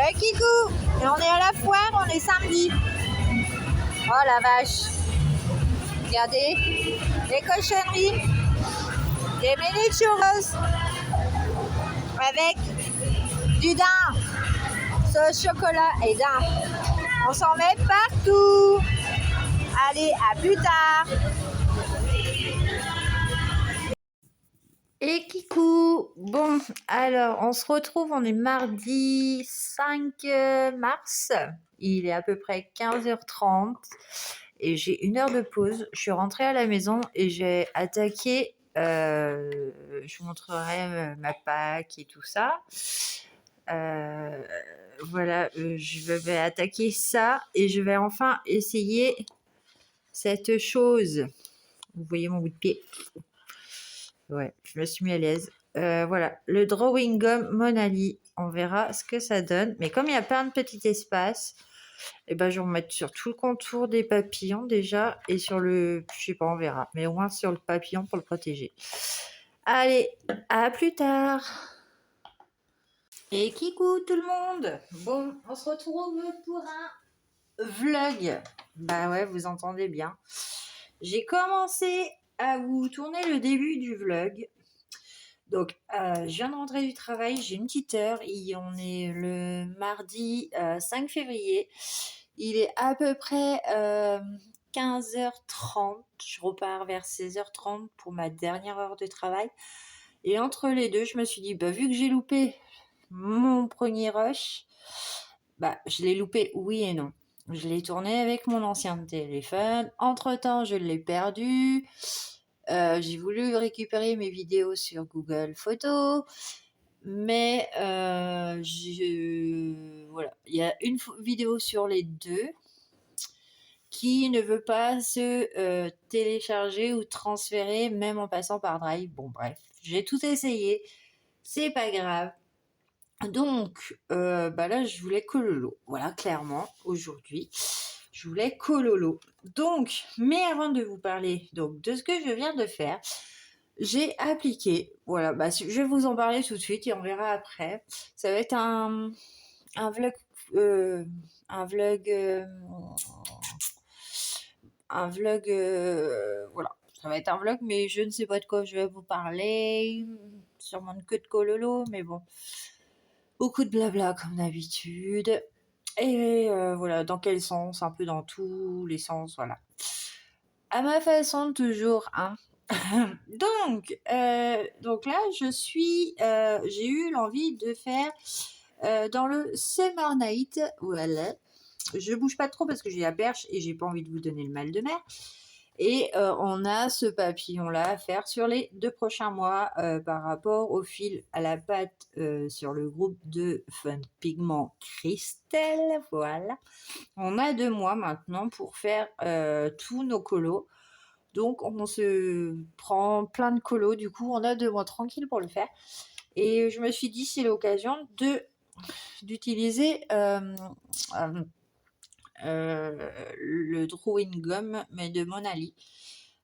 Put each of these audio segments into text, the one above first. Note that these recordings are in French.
Ouais, Kikou, et on est à la foire, on est samedi. Oh la vache. Regardez, les cochonneries, des mini churros avec du daim, sauce chocolat et daim. On s'en met partout. Allez, à plus tard. Et Kikou, bon, alors on se retrouve, on est mardi 5 mars, il est à peu près 15h30 et j'ai 1 heure de pause. Je suis rentrée à la maison et j'ai attaqué, je vous montrerai ma Pâques et tout ça. Voilà, je vais attaquer ça et je vais enfin essayer cette chose. Vous voyez mon bout de pied? Ouais, je me suis mis à l'aise. Voilà, le drawing gum Monali. On verra ce que ça donne. Mais comme il y a plein de petits espaces, et ben, je vais remettre sur tout le contour des papillons déjà. Et sur le... Je sais pas, on verra. Mais au moins sur le papillon pour le protéger. Allez, à plus tard. Et Kikou tout le monde. Bon, on se retrouve pour un vlog. Bah ouais, vous entendez bien. J'ai commencé à vous tourner le début du vlog. Donc, je viens de rentrer du travail, j'ai une petite heure. On est le mardi 5 février. Il est à peu près 15h30. Je repars vers 16h30 pour ma dernière heure de travail. Et entre les deux, je me suis dit, bah, vu que j'ai loupé mon premier rush, bah, je l'ai loupé oui et non. Je l'ai tourné avec mon ancien téléphone. Entre-temps, je l'ai perdu. J'ai voulu récupérer mes vidéos sur Google Photos, mais voilà, il y a une vidéo sur les deux qui ne veut pas se télécharger ou transférer, même en passant par Drive. Bon, bref, j'ai tout essayé, c'est pas grave. Donc, bah là, je voulais Kololo. Voilà, clairement, aujourd'hui, je voulais Kololo. Donc, mais avant de vous parler donc de ce que je viens de faire, j'ai appliqué. Voilà, bah, je vais vous en parler tout de suite et on verra après. Ça va être un vlog, un vlog, voilà. Ça va être un vlog, mais je ne sais pas de quoi je vais vous parler. Sûrement que de Kololo, mais bon. Beaucoup de blabla comme d'habitude. Et voilà, dans quel sens? Un peu dans tous les sens, voilà. À ma façon, toujours, hein. donc là, j'ai eu l'envie de faire dans le Summer Night. Voilà. Je bouge pas trop parce que j'ai la perche et j'ai pas envie de vous donner le mal de mer. Et on a ce papillon-là à faire sur les 2 prochains mois par rapport au fil à la pâte sur le groupe de Fun Pigment Christelle. Voilà. On a 2 mois maintenant pour faire tous nos colos. Donc, on se prend plein de colos. Du coup, on a 2 mois tranquilles pour le faire. Et je me suis dit, c'est l'occasion d'utiliser le drawing gum, mais de Monali.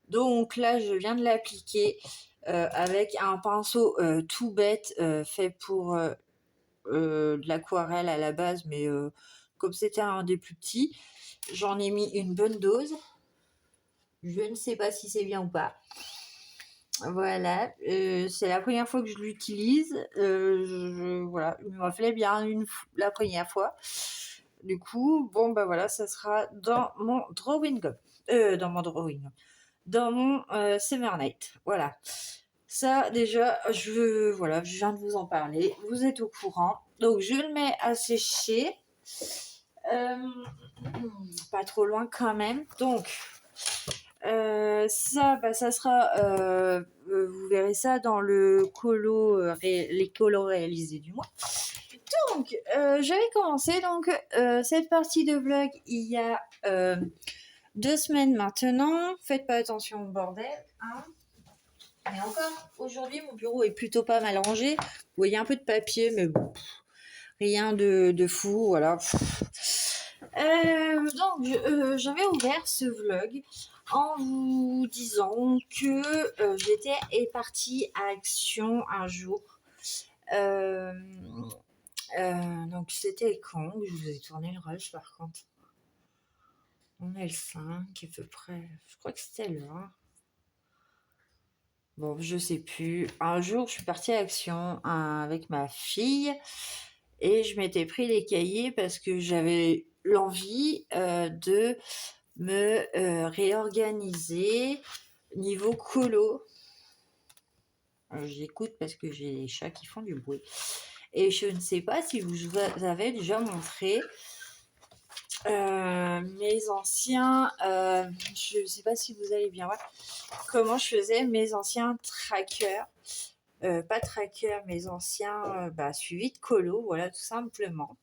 Donc là, je viens de l'appliquer avec un pinceau tout bête fait pour de l'aquarelle à la base, mais comme c'était un des plus petits, j'en ai mis une bonne dose. Je ne sais pas si c'est bien ou pas. Voilà, c'est la première fois que je l'utilise. Voilà, il me reflète bien la première fois. Du coup, bon, bah voilà, ça sera dans mon drawing gum. Dans mon Summer Night. Voilà. Ça, déjà, voilà, je viens de vous en parler. Vous êtes au courant. Donc, je le mets à sécher. Pas trop loin quand même. Donc, ça, bah, ça sera, vous verrez ça dans les colos réalisés du mois. Donc, j'avais commencé cette partie de vlog il y a 2 semaines maintenant. Faites pas attention au bordel, hein. Et encore, aujourd'hui, mon bureau est plutôt pas mal rangé. Vous voyez un peu de papier, mais bon, rien de fou, voilà. Donc, j'avais ouvert ce vlog en vous disant que j'étais partie à Action un jour Donc c'était quand que je vous ai tourné le rush par contre. On est le 5 à peu près. Je crois que c'était le 20. Bon, je sais plus. Un jour, je suis partie à Action avec ma fille et je m'étais pris les cahiers parce que j'avais l'envie de me réorganiser niveau colo. J'écoute parce que j'ai les chats qui font du bruit. Et je ne sais pas si vous avez déjà montré mes anciens, je ne sais pas si vous allez bien voir comment je faisais mes anciens trackers, pas trackers, mes anciens suivis de colo, voilà, tout simplement.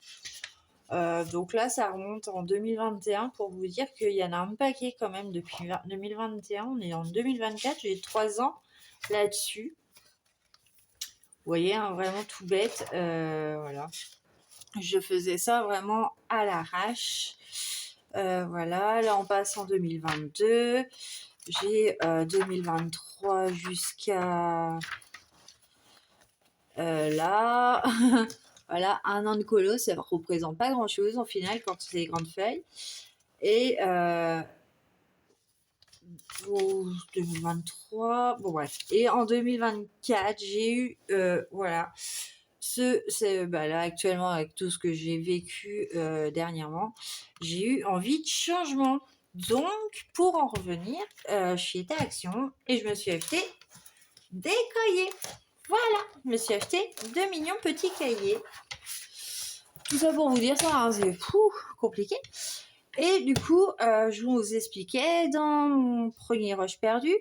Donc là, ça remonte en 2021 pour vous dire qu'il y en a un paquet quand même depuis 2021. On est en 2024, j'ai 3 ans là-dessus. Vous voyez, hein, vraiment tout bête, voilà. Je faisais ça vraiment à l'arrache. Voilà, là on passe en 2022. J'ai 2023 jusqu'à là. Voilà, 1 an de colo, ça ne représente pas grand-chose en final quand c'est des grandes feuilles. Et 2023, bon bref. Et en 2024, j'ai eu, voilà, là actuellement avec tout ce que j'ai vécu dernièrement, j'ai eu envie de changement. Donc, pour en revenir, je suis allée à Action et je me suis acheté des cahiers. Voilà, je me suis acheté 2 mignons petits cahiers. Tout ça pour vous dire ça, hein, c'est compliqué. Et du coup, je vous expliquais dans mon premier rush perdu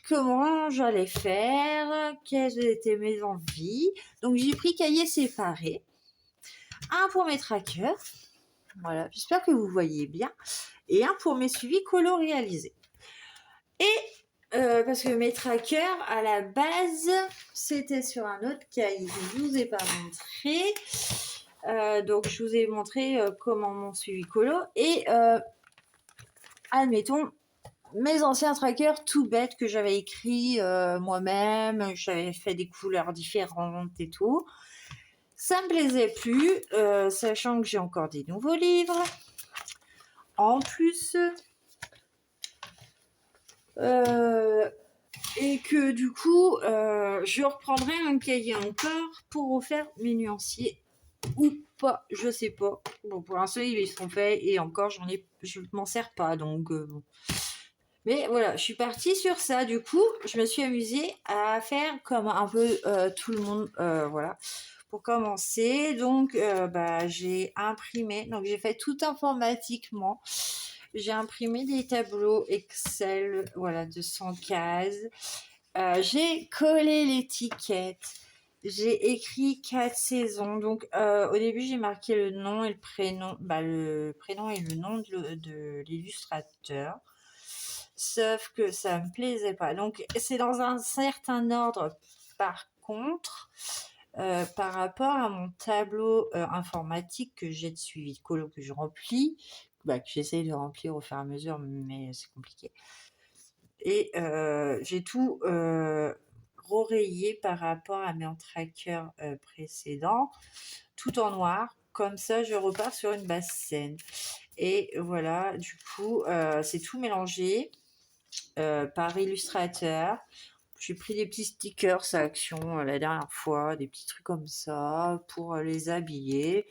comment j'allais faire, quelles étaient mes envies. Donc j'ai pris cahiers séparés. Un pour mes trackers, voilà, j'espère que vous voyez bien, et un pour mes suivis colo réalisés. Et parce que mes trackers, à la base, c'était sur un autre cahier que je ne vous ai pas montré. Donc je vous ai montré comment mon suivi colo. Et admettons, mes anciens trackers tout bêtes que j'avais écrits moi-même, j'avais fait des couleurs différentes et tout. Ça me plaisait plus, sachant que j'ai encore des nouveaux livres. En plus, et que du coup, je reprendrai un cahier encore pour refaire mes nuanciers ou pas, je sais pas. Bon, pour l'instant, ils sont faits et encore, je m'en sers pas, donc bon. Mais voilà, je suis partie sur ça. Du coup, je me suis amusée à faire comme un peu tout le monde, voilà. Pour commencer, donc j'ai imprimé, donc j'ai fait tout informatiquement. J'ai imprimé des tableaux Excel, voilà, de 100 cases. J'ai collé l'étiquette. J'ai écrit 4 saisons. Donc au début, j'ai marqué le nom et le prénom, le prénom et le nom de l'illustrateur. Sauf que ça me plaisait pas. Donc c'est dans un certain ordre. Par contre, par rapport à mon tableau informatique que j'ai de suivi de colo que je remplis, que j'essaye de remplir au fur et à mesure, mais c'est compliqué. Et j'ai tout rorayé par rapport à mes trackers précédents, tout en noir. Comme ça, je repars sur une base saine. Et voilà, du coup, c'est tout mélangé par Illustrator. J'ai pris des petits stickers à Action la dernière fois, des petits trucs comme ça pour les habiller.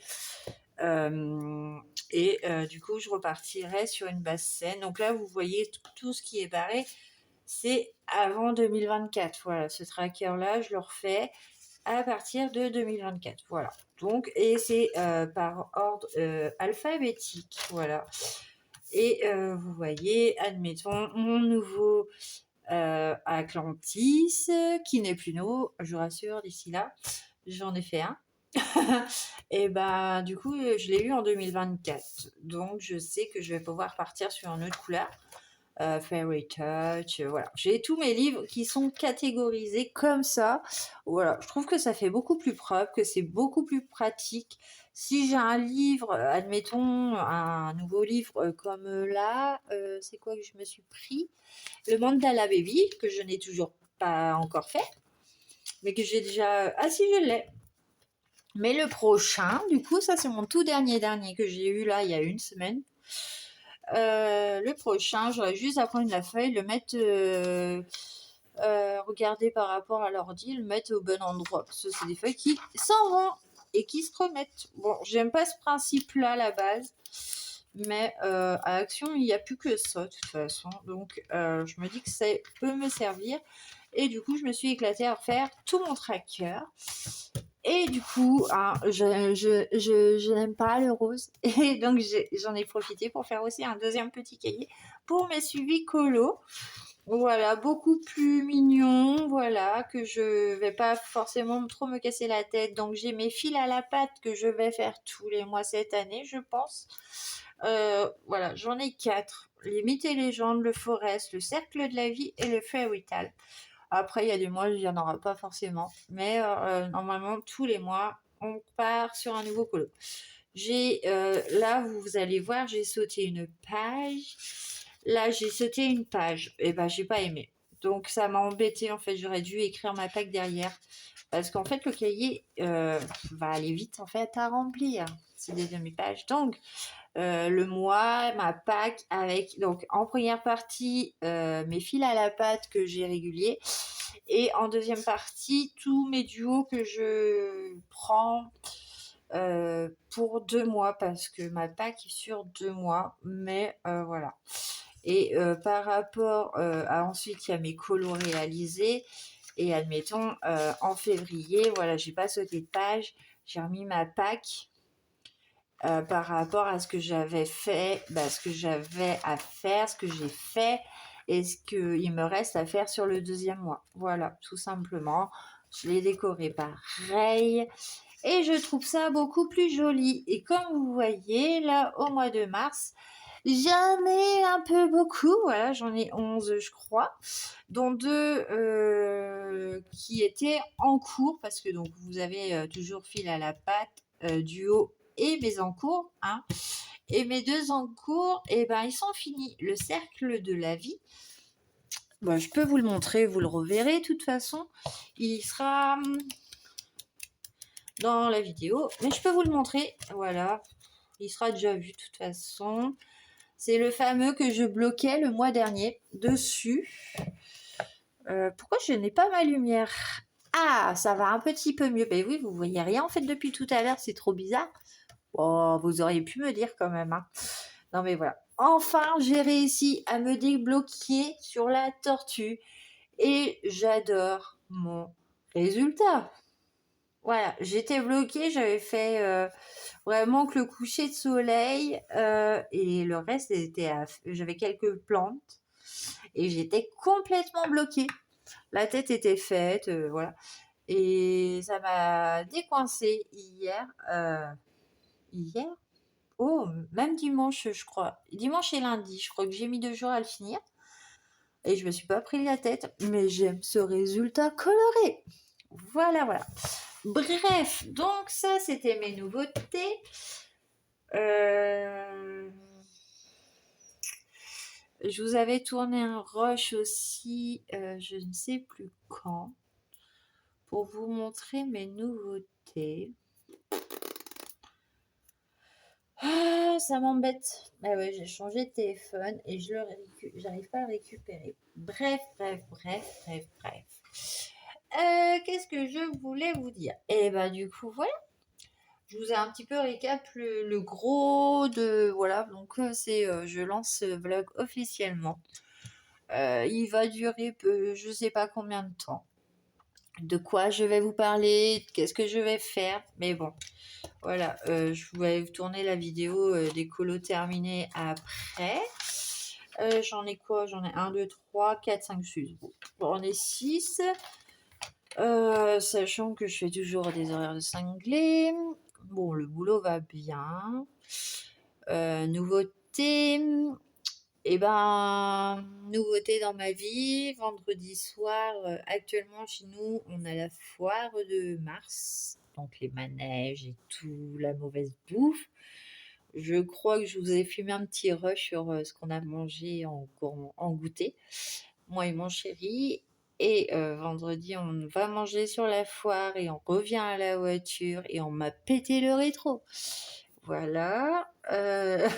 Du coup, je repartirai sur une base saine. Donc là, vous voyez tout ce qui est barré, c'est avant 2024. Voilà, ce tracker-là, je le refais à partir de 2024. Voilà. Donc, et c'est par ordre alphabétique. Voilà. Et vous voyez, admettons, mon nouveau Atlantis, qui n'est plus nouveau, je vous rassure, d'ici là, j'en ai fait un. Et du coup, je l'ai eu en 2024. Donc, je sais que je vais pouvoir partir sur une autre couleur. Fairy Touch, voilà. J'ai tous mes livres qui sont catégorisés comme ça. Voilà, je trouve que ça fait beaucoup plus propre, que c'est beaucoup plus pratique. Si j'ai un livre, admettons un nouveau livre comme là, c'est quoi que je me suis pris? Le Mandala Baby, que je n'ai toujours pas encore fait, mais que j'ai déjà... Ah si, je l'ai. Mais le prochain, du coup, ça c'est mon tout dernier que j'ai eu là il y a une semaine. Le prochain, j'aurais juste à prendre la feuille, le mettre, regarder par rapport à l'ordi, le mettre au bon endroit. Parce que c'est des feuilles qui s'en vont et qui se remettent. Bon, j'aime pas ce principe-là à la base. Mais à Action, il n'y a plus que ça de toute façon. Donc je me dis que ça peut me servir. Et du coup, je me suis éclatée à refaire tout mon tracker. Et du coup, hein, je n'aime pas le rose. Et donc, j'en ai profité pour faire aussi un deuxième petit cahier pour mes suivis colo. Voilà, beaucoup plus mignon, voilà, que je vais pas forcément trop me casser la tête. Donc, j'ai mes fils à la pâte que je vais faire tous les mois cette année, je pense. Voilà, j'en ai 4. Les mythes et légendes, le forest, le cercle de la vie et le fairytale. Après, il y a des mois, il n'y en aura pas forcément. Mais normalement, tous les mois, on part sur un nouveau colo. Là, vous allez voir, j'ai sauté une page. Là, j'ai sauté une page. Et ben, j'ai pas aimé. Donc, ça m'a embêté. En fait, j'aurais dû écrire ma PAC derrière. Parce qu'en fait, le cahier va aller vite en fait à remplir. C'est des demi-pages. Donc, le mois, ma PAC avec, donc en première partie, mes fils à la pâte que j'ai réguliers. Et en deuxième partie, tous mes duos que je prends pour 2 mois parce que ma PAC est sur 2 mois. Mais voilà. Et par rapport à ensuite, il y a mes colos réalisés. Et admettons, en février, voilà, j'ai pas sauté de page. J'ai remis ma PAC par rapport à ce que j'avais fait, ce que j'avais à faire, ce que j'ai fait et ce qu'il me reste à faire sur le deuxième mois. Voilà, tout simplement. Je l'ai décoré pareil et je trouve ça beaucoup plus joli. Et comme vous voyez, là, au mois de mars, j'en ai un peu beaucoup. Voilà, j'en ai 11, je crois, dont 2 qui étaient en cours parce que donc vous avez toujours fil à la patte, duo et mes en cours, hein. Et mes 2 en cours, et ben ils sont finis. Le cercle de la vie, bon, je peux vous le montrer, vous le reverrez de toute façon. Il sera dans la vidéo, mais je peux vous le montrer. Voilà, il sera déjà vu de toute façon. C'est le fameux que je bloquais le mois dernier dessus. Pourquoi je n'ai pas ma lumière? Ah, ça va un petit peu mieux. Ben oui, vous voyez rien en fait depuis tout à l'heure, c'est trop bizarre. Oh, vous auriez pu me dire quand même, hein. Non mais voilà. Enfin, j'ai réussi à me débloquer sur la tortue et j'adore mon résultat. Voilà, j'étais bloquée, j'avais fait vraiment que le coucher de soleil et le reste j'avais quelques plantes et j'étais complètement bloquée. La tête était faite, voilà. Et ça m'a décoincée hier. Hier? Oh, même dimanche, je crois. Dimanche et lundi, je crois que j'ai mis 2 jours à le finir. Et je me suis pas pris la tête, mais j'aime ce résultat coloré. Voilà, voilà. Bref, donc ça, c'était mes nouveautés. Je vous avais tourné un rush aussi, je ne sais plus quand, pour vous montrer mes nouveautés. Ah, ça m'embête. Ah ouais, j'ai changé de téléphone et j'arrive pas à le récupérer. Bref. Qu'est-ce que je voulais vous dire? Et bah du coup, voilà. Je vous ai un petit peu récap le gros de... Voilà, donc je lance ce vlog officiellement. Il va durer je sais pas combien de temps. De quoi je vais vous parler, qu'est-ce que je vais faire. Mais bon, voilà, je vais vous tourner la vidéo des colos terminés après. J'en ai quoi? J'en ai 1, 2, 3, 4, 5, 6. Bon, j'en ai 6. Sachant que je fais toujours des horaires de cinglé. Bon, le boulot va bien. Nouveauté. Nouveauté dans ma vie. Vendredi soir, actuellement chez nous, on a la foire de mars. Donc les manèges et tout, la mauvaise bouffe. Je crois que je vous ai filmé un petit rush sur ce qu'on a mangé en goûter. Moi et mon chéri. Et vendredi, on va manger sur la foire et on revient à la voiture et on m'a pété le rétro. Voilà. Je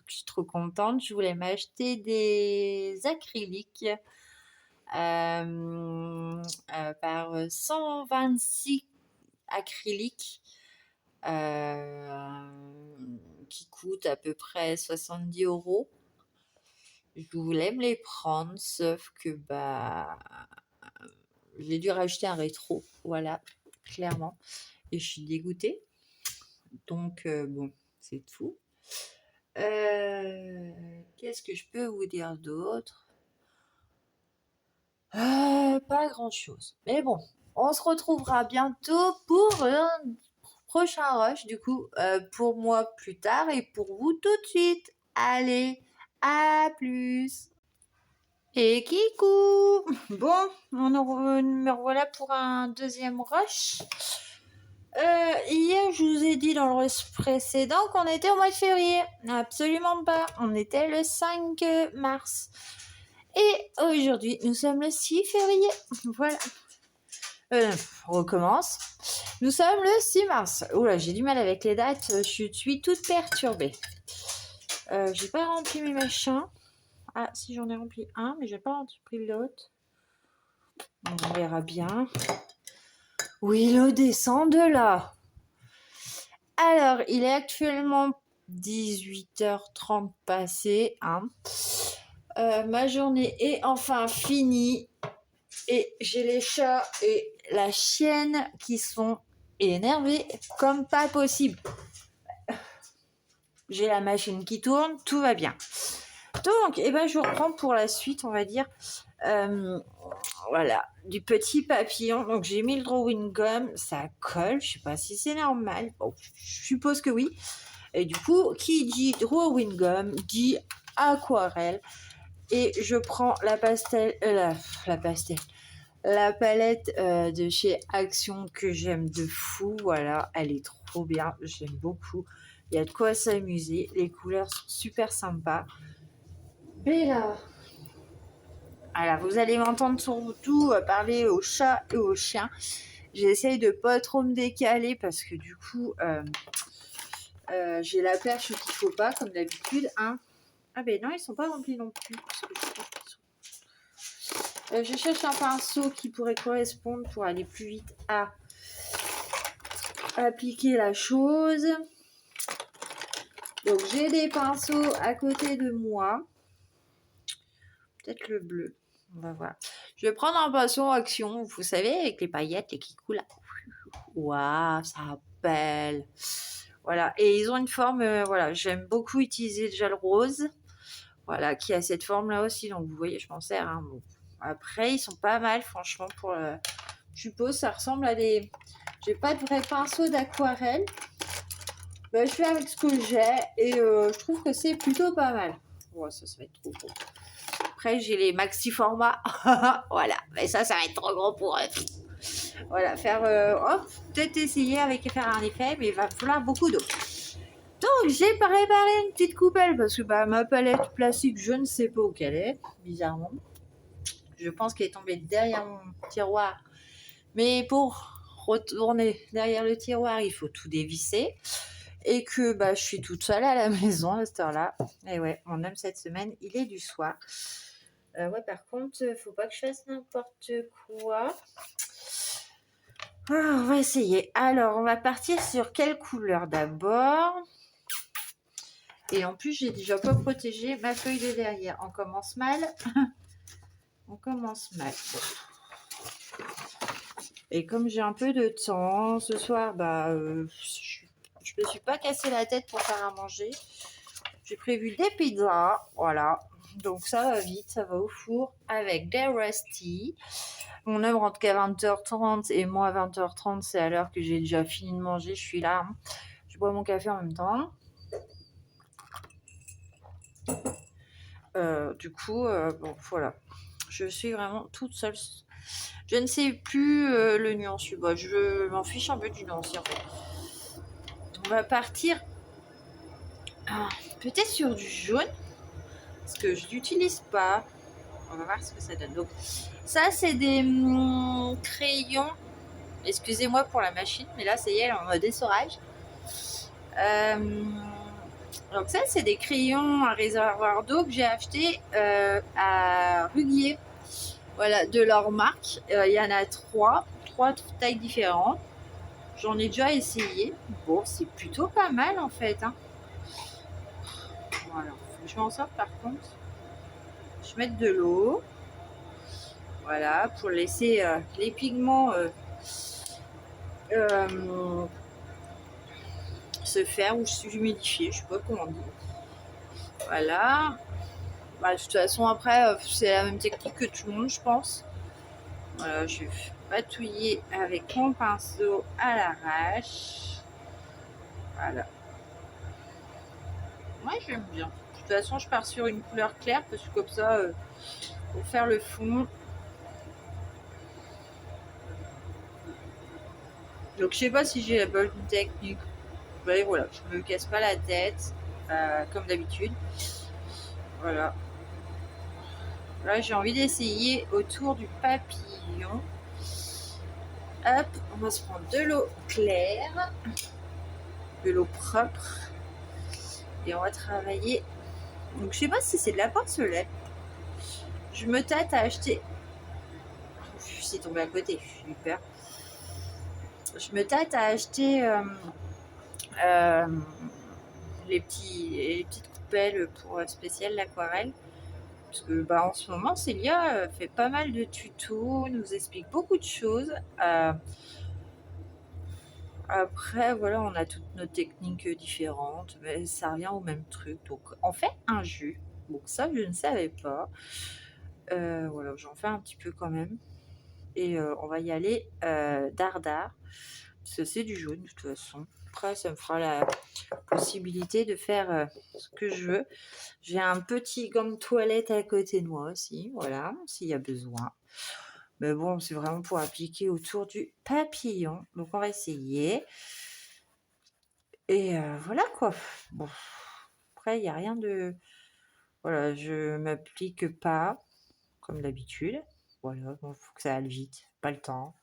suis trop contente. Je voulais m'acheter des acryliques par 126 acryliques qui coûtent à peu près 70 €. Je voulais me les prendre, sauf que j'ai dû racheter un rétro, voilà, clairement. Et je suis dégoûtée. Donc bon, c'est tout. Qu'est-ce que je peux vous dire d'autre? Pas grand-chose. Mais bon, on se retrouvera bientôt pour un prochain rush, du coup, pour moi plus tard et pour vous tout de suite. Allez, à plus. Et kikou! Bon, me revoilà pour un deuxième rush. Hier, je vous ai dit dans le rush précédent qu'on était au mois de février. Absolument pas. On était le 5 mars. Et aujourd'hui, nous sommes le 6 février. Voilà. On recommence. Nous sommes le 6 mars. Oula, j'ai du mal avec les dates. Je suis toute perturbée. J'ai pas rempli mes machins. Ah, si j'en ai rempli un, mais j'ai pas rempli l'autre. On verra bien. Willow descend de là. Alors, il est actuellement 18h30 passé. Hein. Ma journée est enfin finie. Et j'ai les chats et la chienne qui sont énervés comme pas possible. J'ai la machine qui tourne, tout va bien. Donc, je reprends pour la suite, on va dire. Voilà, du petit papillon. Donc, j'ai mis le drawing gum, ça colle. Je sais pas si c'est normal. Bon, je suppose que oui. Et du coup, qui dit drawing gum dit aquarelle. Et je prends la pastel, la palette de chez Action que j'aime de fou. Voilà, elle est trop bien. J'aime beaucoup. Il y a de quoi s'amuser. Les couleurs sont super sympas. Et là, alors, vous allez m'entendre surtout parler aux chats et aux chiens. J'essaye de pas trop me décaler parce que du coup, j'ai la perche qu'il faut pas, comme d'habitude. Hein. Ah ben non, ils sont pas remplis non plus. Je cherche un pinceau qui pourrait correspondre pour aller plus vite à appliquer la chose. Donc j'ai des pinceaux à côté de moi. Peut-être le bleu. On va voir. Je vais prendre un pinceau Action, vous savez, avec les paillettes, les kikous là. Waouh, ça belle. Voilà, et ils ont une forme, voilà, j'aime beaucoup utiliser déjà le rose. Voilà, qui a cette forme-là aussi. Donc, vous voyez, je m'en sers. Hein. Bon. Après, ils sont pas mal, franchement. Je suppose ça ressemble à des... J'ai pas de vrai pinceau d'aquarelle. Je fais avec ce que j'ai et je trouve que c'est plutôt pas mal. Ouais, ça va être trop gros. Après, j'ai les maxi formats. Voilà, mais ça va être trop gros pour eux. Voilà, peut-être essayer faire un effet, mais il va falloir beaucoup d'eau. Donc, j'ai préparé une petite coupelle parce que ma palette plastique, je ne sais pas où qu'elle est, bizarrement. Je pense qu'elle est tombée derrière mon tiroir. Mais pour retourner derrière le tiroir, il faut tout dévisser. Et que je suis toute seule à la maison à cette heure-là. Et ouais, mon homme cette semaine, il est du soir. Par contre, faut pas que je fasse n'importe quoi. On va essayer. Alors, on va partir sur quelle couleur d'abord? Et en plus, j'ai déjà pas protégé ma feuille de derrière. On commence mal. On commence mal. Bon. Et comme j'ai un peu de temps ce soir, je me suis pas cassé la tête pour faire à manger. J'ai prévu des pizzas. Voilà. Donc ça va vite, ça va au four avec des Rusty. Mon homme rentre qu'à 20h30 et moi à 20h30, c'est à l'heure que j'ai déjà fini de manger. Je suis là. Hein. Je bois mon café en même temps. Voilà. Je suis vraiment toute seule. Je ne sais plus le nuancier. Je m'en fiche un peu du nuancier en fait. On va partir peut-être sur du jaune. Parce que je l'utilise pas. On va voir ce que ça donne. Donc, ça, c'est des crayons. Excusez-moi pour la machine, mais là, ça y est, elle est en mode essorage. Donc ça, c'est des crayons à réservoir d'eau que j'ai acheté à Rugier. Voilà, de leur marque. Il y en a trois tailles différentes. J'en ai déjà essayé. Bon, c'est plutôt pas mal en fait. Hein. Voilà, faut que je m'en sorte par contre. Je mets de l'eau. Voilà, pour laisser les pigments se faire ou s'humidifier, je sais pas comment on dit. Voilà. Bah, de toute façon, après, c'est la même technique que tout le monde, je pense. Voilà, je vais patouiller avec mon pinceau à l'arrache. Voilà. Moi, j'aime bien. De toute façon, je pars sur une couleur claire parce que comme ça, pour faire le fond. Donc, je sais pas si j'ai la bonne technique. Mais voilà, je me casse pas la tête, comme d'habitude. Voilà. Là, j'ai envie d'essayer autour du papillon. Hop, on va se prendre de l'eau claire, de l'eau propre, et on va travailler. Donc, je sais pas si c'est de la porcelaine. Je me tâte à acheter. C'est tombé à côté, super. Je me tâte à acheter les petites coupelles pour spécial l'aquarelle. Parce que bah, en ce moment, Célia fait pas mal de tutos, nous explique beaucoup de choses. Après, voilà, on a toutes nos techniques différentes, mais ça revient au même truc. Donc, on fait un jus. Bon, ça, je ne savais pas. Voilà, j'en fais un petit peu quand même. Et on va y aller dardard. Parce que c'est du jaune, de toute façon. Après, ça me fera la possibilité de faire ce que je veux. J'ai un petit gant de toilette à côté de moi aussi, voilà, s'il y a besoin. Mais bon, c'est vraiment pour appliquer autour du papillon. Donc, on va essayer. Et voilà quoi. Bon, après, il n'y a rien de... Voilà, je m'applique pas, comme d'habitude. Voilà, bon, faut que ça aille vite, pas le temps.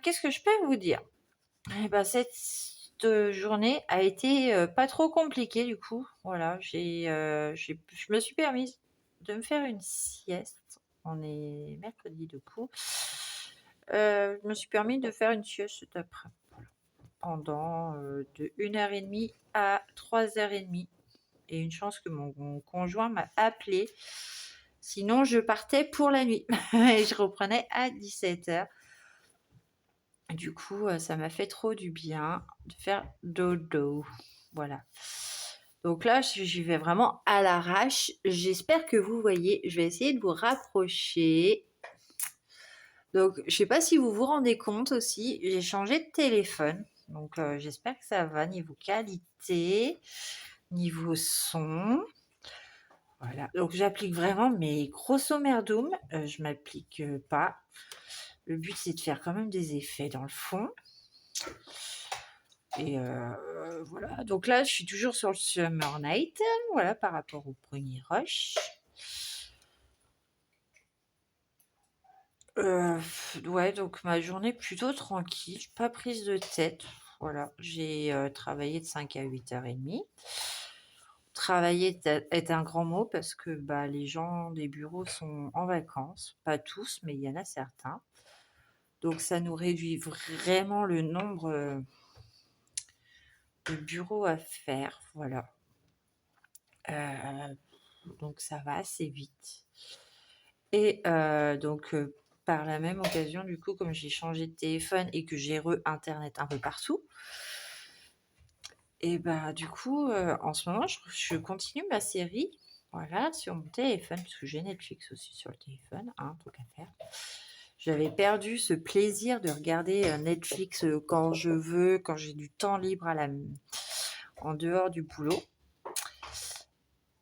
Qu'est-ce que je peux vous dire? Eh ben, cette journée a été pas trop compliquée du coup. Voilà, je me suis permise de me faire une sieste. On est mercredi du coup. Je me suis permis de faire une sieste cet après pendant de 1h30 à 3h30. Et une chance que mon conjoint m'a appelé. Sinon, je partais pour la nuit. Et je reprenais à 17h. Du coup, ça m'a fait trop du bien de faire dodo. Voilà. Donc là, j'y vais vraiment à l'arrache. J'espère que vous voyez. Je vais essayer de vous rapprocher. Donc, je sais pas si vous vous rendez compte aussi, j'ai changé de téléphone. Donc, j'espère que ça va niveau qualité, niveau son. Voilà. Donc, j'applique vraiment, mais grosso merdoum, je m'applique pas. Le but, c'est de faire quand même des effets dans le fond. Et voilà. Donc là, je suis toujours sur le Summer Night. Voilà, par rapport au premier rush. Ouais, donc ma journée plutôt tranquille, pas prise de tête. Voilà, j'ai travaillé de 5 à 8h30. Travailler est un grand mot parce que bah, les gens des bureaux sont en vacances. Pas tous, mais il y en a certains. Donc ça nous réduit vraiment le nombre de bureaux à faire. Voilà. Donc ça va assez vite. Et donc par la même occasion, du coup, comme j'ai changé de téléphone et que j'ai re-internet un peu partout, et bah du coup, en ce moment, je continue ma série, voilà, sur mon téléphone, parce que j'ai Netflix aussi sur le téléphone, hein, tant qu'à faire. J'avais perdu ce plaisir de regarder Netflix quand je veux, quand j'ai du temps libre en dehors du boulot.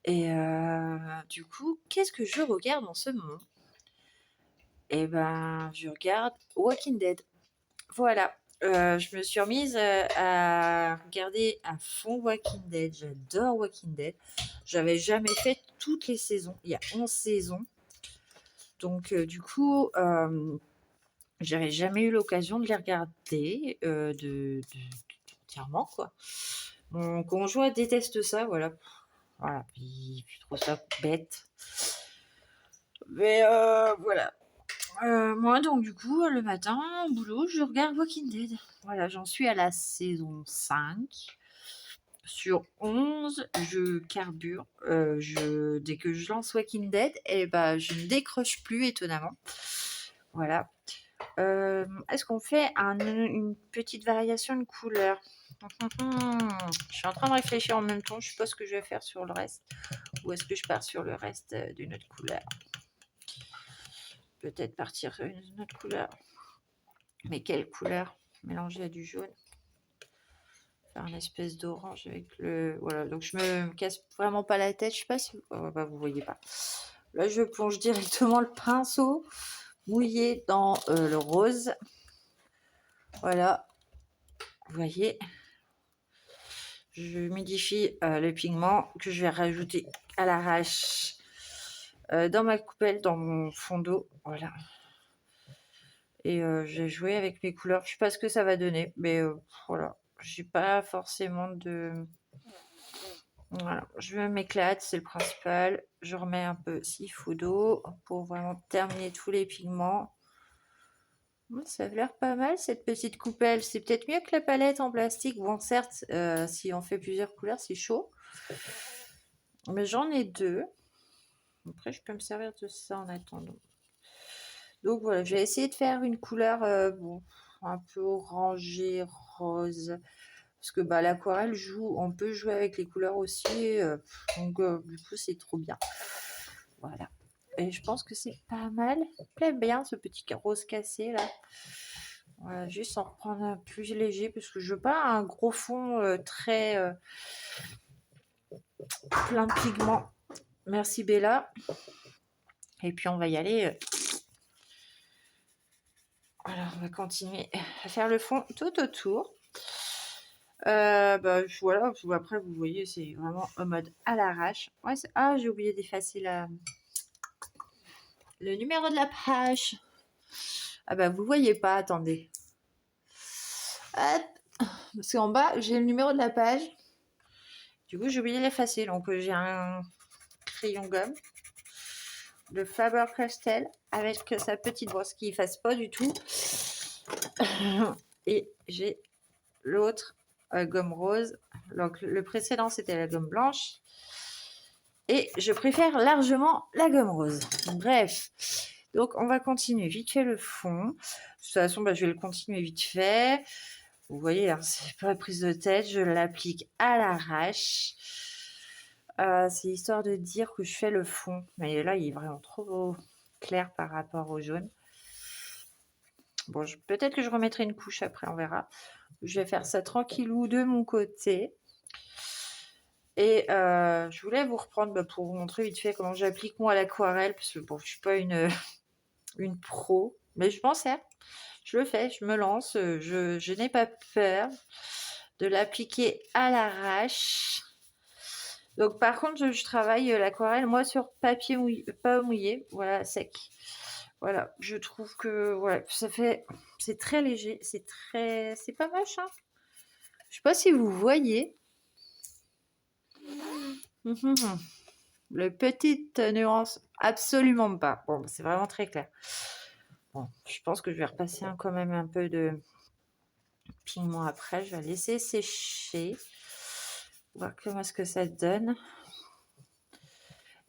Et du coup, qu'est-ce que je regarde en ce moment? Eh ben, je regarde Walking Dead. Voilà. je me suis remise à regarder à fond Walking Dead. J'adore Walking Dead. J'avais jamais fait toutes les saisons. Il y a 11 saisons. Donc, du coup, j'avais jamais eu l'occasion de les regarder entièrement, quoi. Mon conjoint déteste ça, voilà. Voilà, il trouve ça bête. Mais voilà. Moi, donc, du coup, le matin, au boulot, je regarde Walking Dead. Voilà, j'en suis à la saison 5. Sur 11, je carbure. Dès que je lance Walking Dead, et ben, je ne décroche plus, étonnamment. Voilà. Est-ce qu'on fait une petite variation de couleur? Je suis en train de réfléchir en même temps. Je ne sais pas ce que je vais faire sur le reste. Ou est-ce que je pars sur le reste d'une autre couleur? Peut-être partir sur une autre couleur. Mais quelle couleur? Mélanger à du jaune. Faire une espèce d'orange avec le... Voilà, donc je me casse vraiment pas la tête. Je sais pas si... bah, vous voyez pas. Là, je plonge directement le pinceau mouillé dans le rose. Voilà. Vous voyez, je modifie le pigment que je vais rajouter à l'arrache dans ma coupelle, dans mon fond d'eau. Voilà. Et j'ai joué avec mes couleurs. Je sais pas ce que ça va donner, mais voilà. J'ai pas forcément de... Voilà, je m'éclate, c'est le principal. Je remets un peu s'il faut d'eau pour vraiment terminer tous les pigments. Ça a l'air pas mal cette petite coupelle. C'est peut-être mieux que la palette en plastique. Bon, certes, si on fait plusieurs couleurs, c'est chaud. Mais j'en ai 2. Après, je peux me servir de ça en attendant. Donc voilà, j'ai essayé de faire une couleur bon, un peu orangée, rose. Parce que bah, l'aquarelle on peut jouer avec les couleurs aussi. Donc du coup, c'est trop bien. Voilà. Et je pense que c'est pas mal. Ça me plaît bien ce petit rose cassé là. Voilà, juste en reprendre un plus léger parce que je veux pas un gros fond très plein de pigments. Merci Bella. Et puis on va y aller. Alors on va continuer à faire le fond tout autour. Bah, voilà, après vous voyez c'est vraiment en mode à l'arrache. Ouais, ah j'ai oublié d'effacer le numéro de la page. Ah bah vous voyez pas, attendez. Hop. Parce qu'en bas j'ai le numéro de la page. Du coup j'ai oublié d'effacer. Donc j'ai un crayon gomme de Faber-Castell avec sa petite brosse qui efface pas du tout. Et j'ai l'autre gomme rose. Donc le précédent c'était la gomme blanche. Et je préfère largement la gomme rose. Bref. Donc on va continuer vite fait le fond. De toute façon, bah, je vais le continuer vite fait. Vous voyez, hein, c'est pas prise de tête. Je l'applique à l'arrache. C'est histoire de dire que je fais le fond. Mais là, il est vraiment trop clair par rapport au jaune. Bon, peut-être que je remettrai une couche après, on verra. Je vais faire ça tranquillou de mon côté. Et je voulais vous reprendre pour vous montrer vite fait comment j'applique moi à l'aquarelle. Parce que bon, je suis pas une pro, mais je m'en sers. Je le fais, je me lance. Je n'ai pas peur de l'appliquer à l'arrache. Donc par contre, je travaille l'aquarelle, moi, sur papier mouillé, pas mouillé, voilà, sec. Voilà, je trouve que ouais, ça fait, c'est très léger, c'est pas moche, hein. Je sais pas si vous voyez. Le petite nuance, absolument pas. Bon, c'est vraiment très clair. Bon, je pense que je vais repasser quand même un peu de pigment après. Je vais laisser sécher. Voir comment est-ce que ça donne.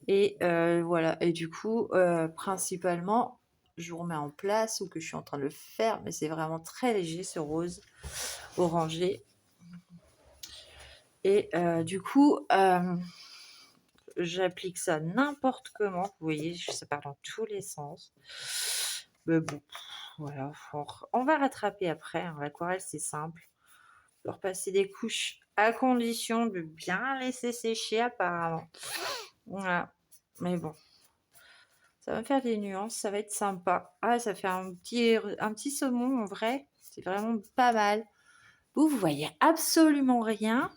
Et voilà. Et du coup, principalement, je vous remets en place ou que je suis en train de le faire, mais c'est vraiment très léger ce rose orangé. Et du coup, j'applique ça n'importe comment. Vous voyez, ça part dans tous les sens. Mais bon, voilà. On va rattraper après. Hein. L'aquarelle, c'est simple. On va repasser des couches à condition de bien laisser sécher apparemment. Voilà. Mais bon. Ça va me faire des nuances, ça va être sympa. Ah, ça fait un petit saumon en vrai. C'est vraiment pas mal. Vous voyez absolument rien.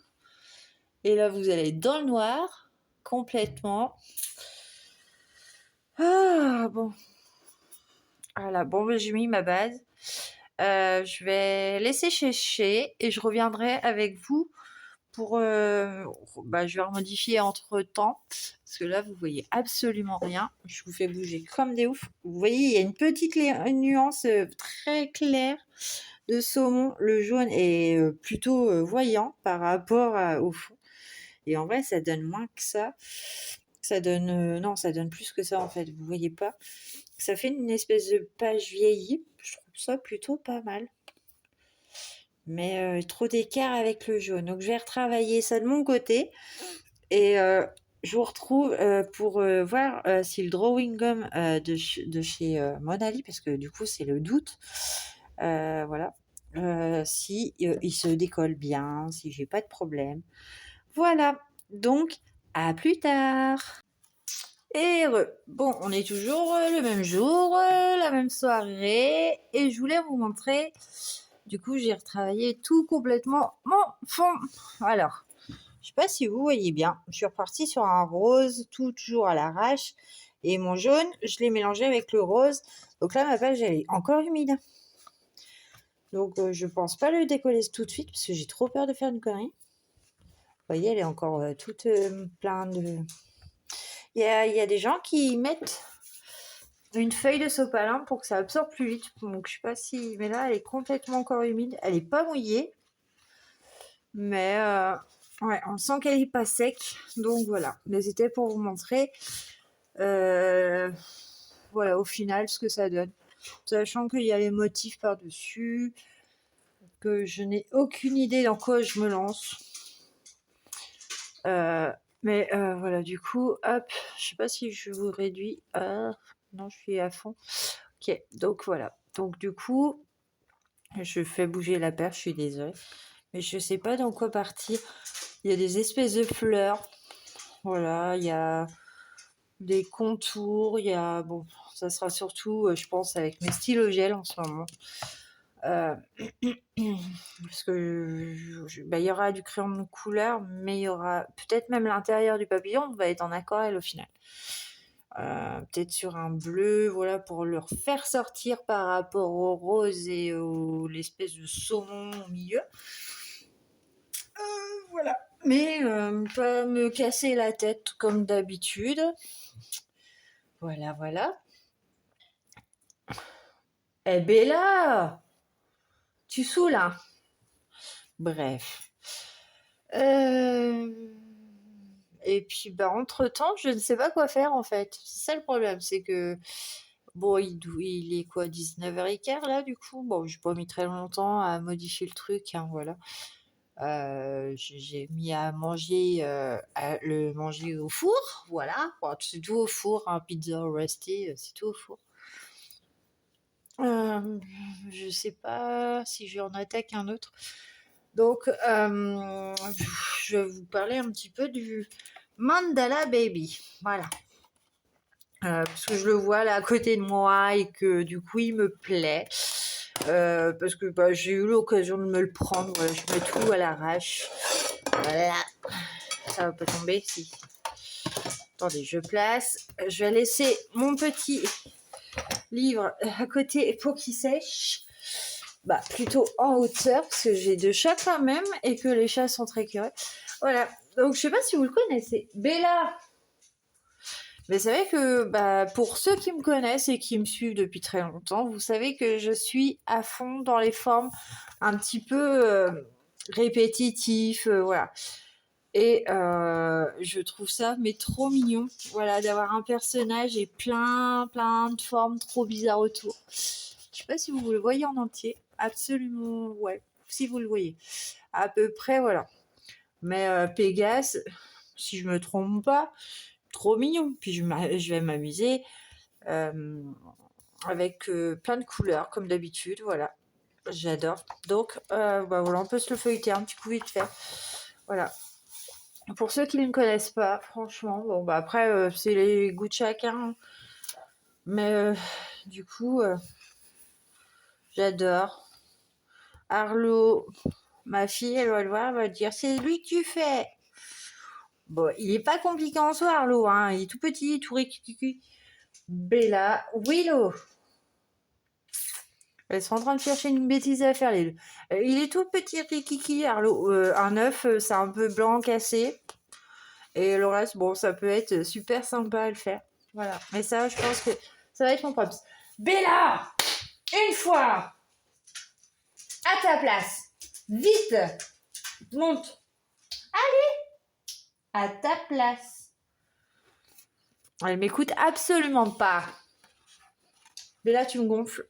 Et là, vous allez être dans le noir, complètement. Ah, bon. Voilà, bon, ben, j'ai mis ma base. Je vais laisser sécher et je reviendrai avec vous pour... je vais remodifier entre-temps. Parce que là, vous voyez absolument rien. Je vous fais bouger comme des oufs. Vous voyez, il y a une petite nuance très claire de saumon. Le jaune est plutôt voyant par rapport au fond. Et en vrai, ça donne moins que ça. Ça donne... non, ça donne plus que ça, en fait. Vous voyez pas? Ça fait une espèce de page vieillie. Je trouve ça plutôt pas mal. Mais trop d'écart avec le jaune. Donc, je vais retravailler ça de mon côté. Et je vous retrouve pour voir si le drawing gum de chez Monali, parce que du coup, c'est le doute. Voilà. Si il se décolle bien, si j'ai pas de problème. Voilà. Donc, à plus tard. Et bon, on est toujours le même jour, la même soirée, et je voulais vous montrer. Du coup, j'ai retravaillé tout complètement mon fond. Alors, je sais pas si vous voyez bien. Je suis repartie sur un rose, toujours à l'arrache, et mon jaune, je l'ai mélangé avec le rose. Donc là, ma page elle est encore humide. Donc, je pense pas le décoller tout de suite parce que j'ai trop peur de faire une connerie. Vous voyez, elle est encore toute pleine de. Il y a des gens qui mettent une feuille de sopalin pour que ça absorbe plus vite. Donc je sais pas si... Mais là, elle est complètement encore humide. Elle est pas mouillée. Mais ouais, on sent qu'elle est pas sec. Donc voilà. Mais c'était pour vous montrer voilà, au final, ce que ça donne. Sachant qu'il y a les motifs par-dessus. Que je n'ai aucune idée dans quoi je me lance. Mais voilà, du coup, hop, je sais pas si je vous réduis. Non, je suis à fond. Ok, donc voilà. Donc du coup, je fais bouger la perche, je suis désolée. Mais je sais pas dans quoi partir. Il y a des espèces de fleurs. Voilà, il y a des contours. Il y a... Bon, ça sera surtout, je pense, avec mes stylos gel en ce moment. Parce que il y aura du crayon de couleur, mais il y aura peut-être même l'intérieur du papillon va être en aquarelle au final. Peut-être sur un bleu, voilà, pour le faire sortir par rapport au rose et l'espèce de saumon au milieu. Voilà. Mais pas me casser la tête comme d'habitude. Voilà, voilà. Eh Bella, tu saoules là. Bref. Et puis, entre-temps, je ne sais pas quoi faire, en fait. C'est ça le problème, c'est que... Bon, il est quoi, 19h15, là, du coup? Bon, j'ai pas mis très longtemps à modifier le truc, hein, voilà. J'ai mis à manger, à le manger au four, voilà. Bon, c'est tout au four, hein, pizza restée, c'est tout au four. Je sais pas si je vais en attaquer un autre. Donc, je vais vous parler un petit peu du Mandala Baby. Voilà. Parce que je le vois là à côté de moi et que du coup il me plaît. Parce que j'ai eu l'occasion de me le prendre. Voilà, je mets tout à l'arrache. Voilà. Ça va pas tomber si. Attendez, je place. Je vais laisser mon petit livre à côté pour qu'il sèche. Plutôt en hauteur parce que j'ai 2 chats quand même et que les chats sont très curieux. Voilà. Donc je sais pas si vous le connaissez. Bella. Mais c'est vrai que pour ceux qui me connaissent et qui me suivent depuis très longtemps, vous savez que je suis à fond dans les formes un petit peu répétitifs, voilà. Et je trouve ça mais trop mignon, voilà, d'avoir un personnage et plein de formes trop bizarres autour. Je sais pas si vous le voyez en entier, absolument, ouais, si vous le voyez, à peu près, voilà. Mais Pégase, si je me trompe pas, trop mignon. Puis je vais m'amuser avec plein de couleurs, comme d'habitude, voilà. J'adore. Donc, voilà, on peut se le feuilleter un petit coup vite fait. Voilà. Pour ceux qui ne connaissent pas, franchement, bon, après, c'est les goûts de chacun. Mais du coup, j'adore. Arlo, ma fille, elle va le voir, elle va dire c'est lui que tu fais. Bon, il est pas compliqué en soi, Arlo, hein. Il est tout petit, tout riquiqui. Bella, Willow. Elles sont en train de chercher une bêtise à faire, les deux. Il est tout petit, riquiqui, Arlo. Un œuf, c'est un peu blanc, cassé. Et le reste, bon, ça peut être super sympa à le faire. Voilà. Mais ça, je pense que ça va être mon props. Bella, une fois, à ta place. Vite, monte. À ta place. Elle m'écoute absolument pas. Bella, tu me gonfles.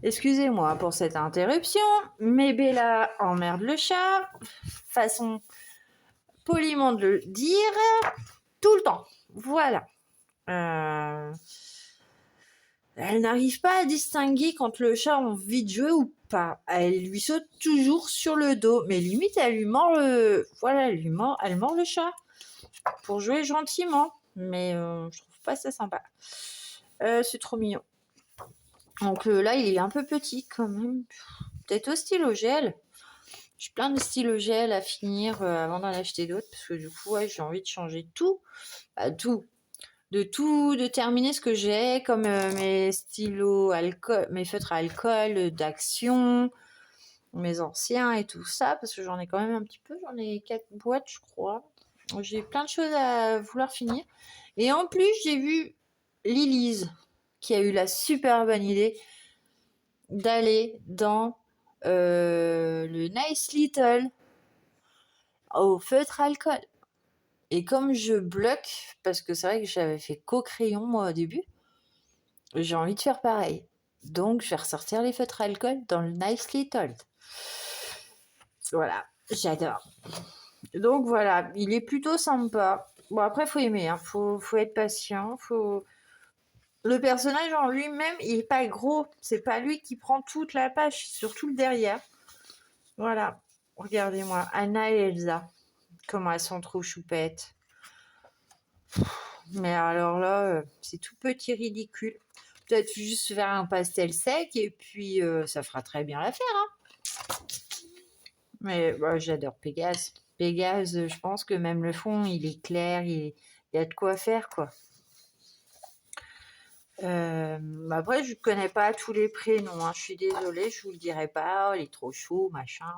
Excusez-moi pour cette interruption, mais Bella emmerde le chat. Façon poliment de le dire. Tout le temps. Voilà. Elle n'arrive pas à distinguer quand le chat a envie de jouer ou pas. Elle lui saute toujours sur le dos. Mais limite, elle lui mord le... Voilà, elle mord le chat. Pour jouer gentiment. Mais je trouve pas ça sympa. C'est trop mignon. Donc là, il est un peu petit quand même. Peut-être au stylo gel. J'ai plein de stylos gel à finir avant d'en acheter d'autres. Parce que du coup, ouais, j'ai envie de changer tout. Tout. De terminer ce que j'ai, comme mes stylos alcool, mes feutres à alcool d'action, mes anciens et tout ça, parce que j'en ai quand même un petit peu. J'en ai 4 boîtes, je crois. J'ai plein de choses à vouloir finir. Et en plus, j'ai vu Lilise qui a eu la super bonne idée d'aller dans le Nice Little au feutre alcool. Et comme je bloque, parce que c'est vrai que j'avais fait co-crayon moi au début, j'ai envie de faire pareil. Donc je vais ressortir les feutres alcool dans le Nice Little. Voilà, j'adore. Donc voilà, il est plutôt sympa. Bon après faut aimer, hein. Faut être patient, Le personnage en lui-même, il est pas gros. C'est pas lui qui prend toute la page, surtout le derrière. Voilà, regardez-moi, Anna et Elsa, comment elles sont trop choupettes. Mais alors là, c'est tout petit ridicule. Peut-être juste faire un pastel sec et puis ça fera très bien l'affaire. Hein. Mais bah, j'adore Pégase. Pégase, je pense que même le fond, il est clair, il y a de quoi faire, quoi. Après, je ne connais pas tous les prénoms. Hein. Je suis désolée, je vous le dirai pas. Oh, il est trop chaud, machin.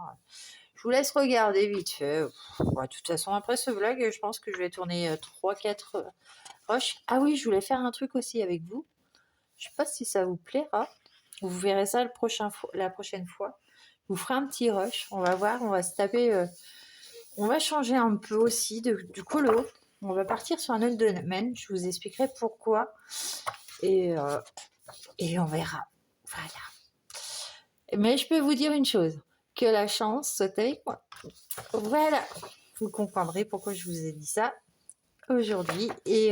Je vous laisse regarder vite fait. De toute façon, après ce vlog, je pense que je vais tourner 3-4 rushs. Ah oui, je voulais faire un truc aussi avec vous. Je sais pas si ça vous plaira. Vous verrez ça la prochaine fois. Je vous ferai un petit rush. On va voir, on va se taper. On va changer un peu aussi du colo. On va partir sur un autre domaine. Je vous expliquerai pourquoi. Et on verra. Voilà. Mais je peux vous dire une chose. Que la chance soit avec moi. Voilà. Vous comprendrez pourquoi je vous ai dit ça aujourd'hui. Et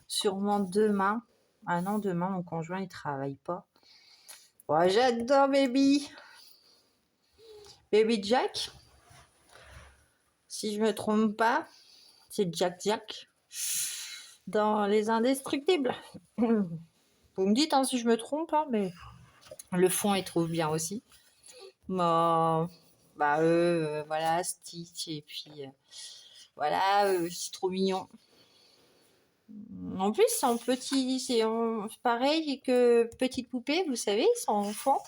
sûrement demain. Ah non, demain, mon conjoint, il travaille pas. Oh, j'adore Baby. Baby Jack. Si je me trompe pas, c'est Jack Jack. Dans Les Indestructibles. Vous me dites hein, si je me trompe, hein, mais le fond, il trouve bien aussi. Voilà, Stitch, et puis voilà, c'est trop mignon. En plus, c'est pareil que Petite Poupée, vous savez, ils sont enfants.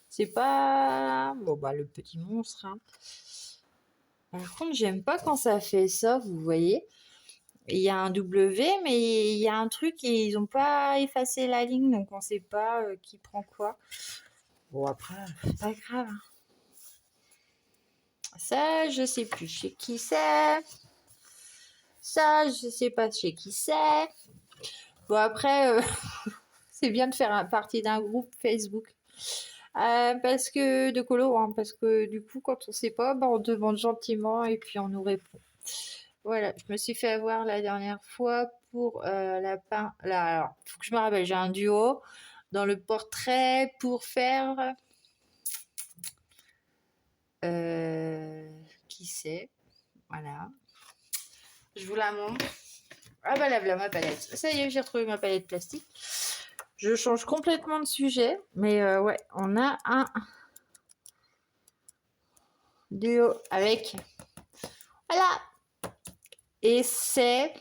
C'est pas... Bon, bah, le petit monstre. Hein. Par contre, j'aime pas quand ça fait ça, vous voyez. Il y a un W, mais il y a un truc et ils ont pas effacé la ligne, donc on sait pas qui prend quoi. Bon, après, c'est pas grave. Hein. Ça, je sais plus chez qui c'est. Ça, je sais pas chez qui c'est. Bon, après, c'est bien de faire partie d'un groupe Facebook. Parce que de colo, hein, parce que du coup, quand on sait pas, bah, on demande gentiment et puis on nous répond. Voilà, je me suis fait avoir la dernière fois pour alors, faut que je me rappelle, j'ai un duo dans le portrait pour faire. Qui c'est? Voilà. Je vous la montre. Ah bah là, voilà ma palette. Ça y est, j'ai retrouvé ma palette plastique. Je change complètement de sujet, mais ouais, on a un duo avec... Voilà. Et c'est...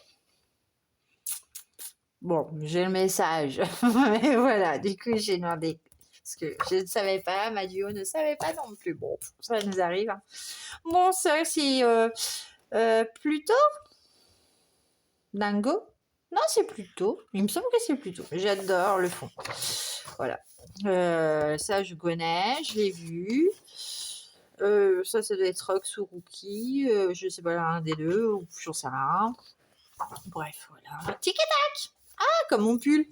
Bon, j'ai le message. Mais voilà, du coup, j'ai demandé. Parce que je ne savais pas, ma duo ne savait pas non plus. Bon, ça nous arrive. Hein. Bon, ça, c'est plutôt Dingo. Non, c'est plutôt. Il me semble que c'est plutôt. J'adore le fond. Voilà. Ça, je connais, je l'ai vu. Ça doit être Rox ou Rookie. Je sais pas l'un des deux, ou j'en sais rien. Bref, voilà. Tic et tac. Ah, comme mon pull.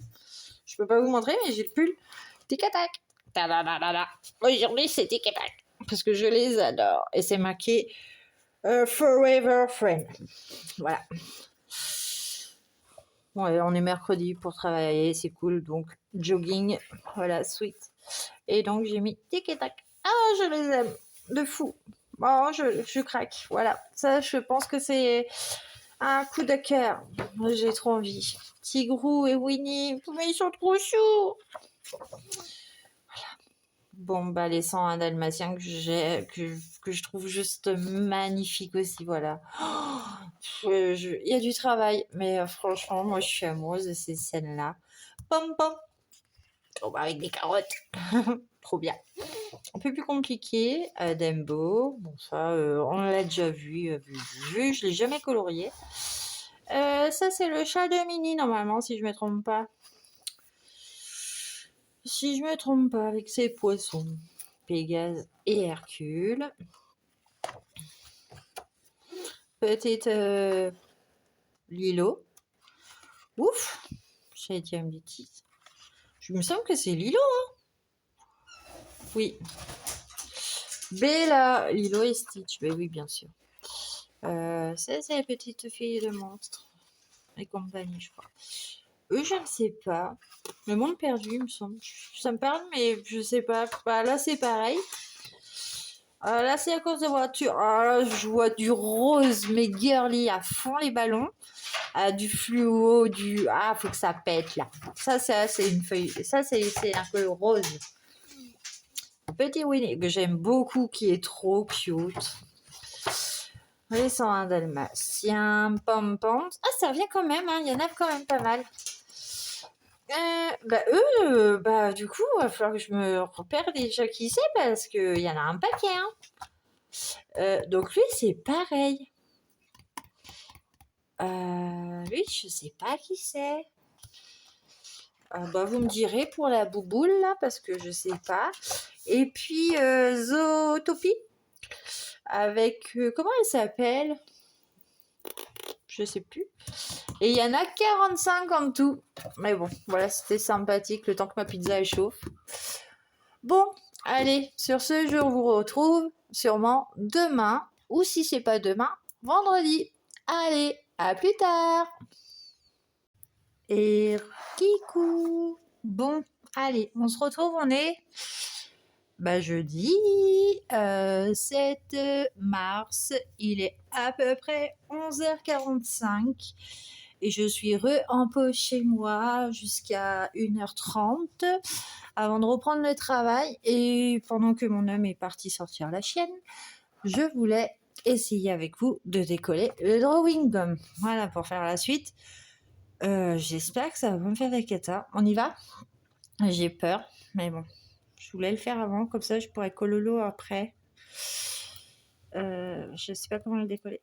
Je peux pas vous montrer, mais j'ai le pull. Tic et tac. Aujourd'hui, c'est tic et tac. Parce que je les adore. Et c'est marqué Forever Friend. Voilà. Ouais, on est mercredi pour travailler, c'est cool. Donc, jogging, voilà, sweet. Et donc, j'ai mis tic et tac. Ah, je les aime. De fou. Bon, je craque. Voilà. Ça, je pense que c'est un coup de cœur. J'ai trop envie. Tigrou et Winnie, mais ils sont trop choux. Bon, bah, les 101 dalmatiens que je trouve juste magnifiques aussi, voilà. Il y a du travail, mais franchement, moi, je suis amoureuse de ces scènes-là. Pom pom. Oh, bah, avec des carottes. Trop bien. Un peu plus compliqué, Dembo. Bon, ça, on l'a déjà vu. Je l'ai jamais colorié. Ça, c'est le chat de Mini, normalement, si je me trompe pas. Si je me trompe pas, avec ses poissons. Pégase et Hercule. Petite Lilo. Ouf, j'ai dit une bêtise. Je me semble que c'est Lilo, hein. Oui. Bella, Lilo et Stitch. Ben oui, bien sûr. Ça, c'est les petites filles de monstres et compagnie, je crois. Eux, je ne sais pas. Le monde perdu, il me semble. Ça me parle, mais je sais pas. Bah, là, c'est pareil. Là, c'est à cause de voiture. Là, je vois du rose, mais girly à fond les ballons. Du fluo, du... Ah, faut que ça pète, là. Ça, c'est une feuille. Ça, c'est un peu rose. Petit Winnie, que j'aime beaucoup, qui est trop cute. Les 101 dalmatiens, pom pom. Ah, ça revient quand même, hein. Il y en a quand même pas mal. Bah, du coup, il va falloir que je me repère déjà qui c'est parce qu'il y en a un paquet. Hein. Donc, lui, c'est pareil. Lui, je sais pas qui c'est. Bah, vous me direz pour la bouboule, là, parce que je sais pas. Et puis, Zootopie, avec... comment elle s'appelle? Je sais plus. Et il y en a 45 en tout. Mais bon, voilà, c'était sympathique le temps que ma pizza chauffe. Bon, allez, sur ce, je vous retrouve sûrement demain, ou si c'est pas demain, vendredi. Allez, à plus tard. Et kikou. Bon, allez, on se retrouve, on est jeudi 7 mars, il est à peu près 11h45 et je suis en pause chez moi jusqu'à 1h30 avant de reprendre le travail. Et pendant que mon homme est parti sortir la chienne, je voulais essayer avec vous de décoller le drawing gum. Voilà, pour faire la suite. J'espère que ça va pas me faire des catas. On y va? J'ai peur, mais bon. Je voulais le faire avant, comme ça je pourrais cololo après. Je sais pas comment le décoller.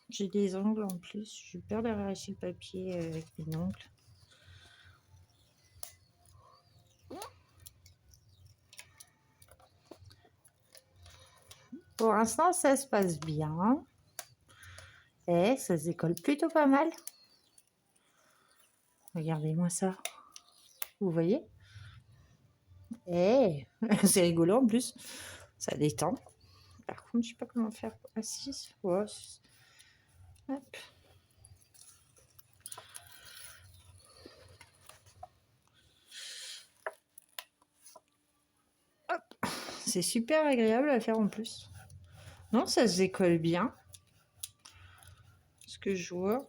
J'ai des ongles en plus. J'ai peur d'arracher le papier avec mes ongles. Pour l'instant, ça se passe bien. Et ça se décolle plutôt pas mal. Regardez-moi ça. Vous voyez? C'est rigolo en plus. Ça détend. Par contre, je sais pas comment faire. Ah si, ouais. Hop. C'est super agréable à faire en plus. Non, ça se décolle bien. Ce que je vois.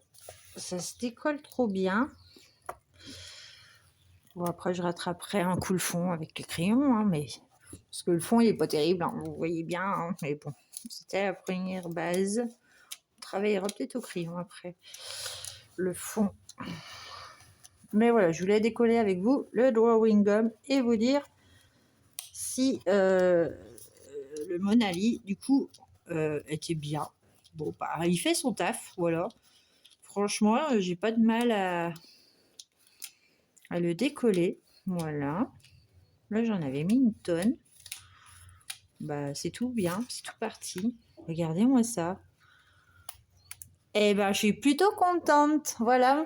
ça se décolle trop bien. Bon, après, je rattraperai un coup le fond avec le crayon, hein, mais parce que le fond, il est pas terrible, hein, vous voyez bien, hein, mais bon, c'était la première base. On travaillera peut-être au crayon après le fond. Mais voilà, je voulais décoller avec vous le drawing gum et vous dire si le Monali, du coup, était bien. Bon, bah, il fait son taf, voilà. Franchement, j'ai pas de mal à le décoller. Voilà. Là, j'en avais mis une tonne. Bah, c'est tout bien, c'est tout parti. Regardez-moi ça. Eh ben, je suis plutôt contente. Voilà.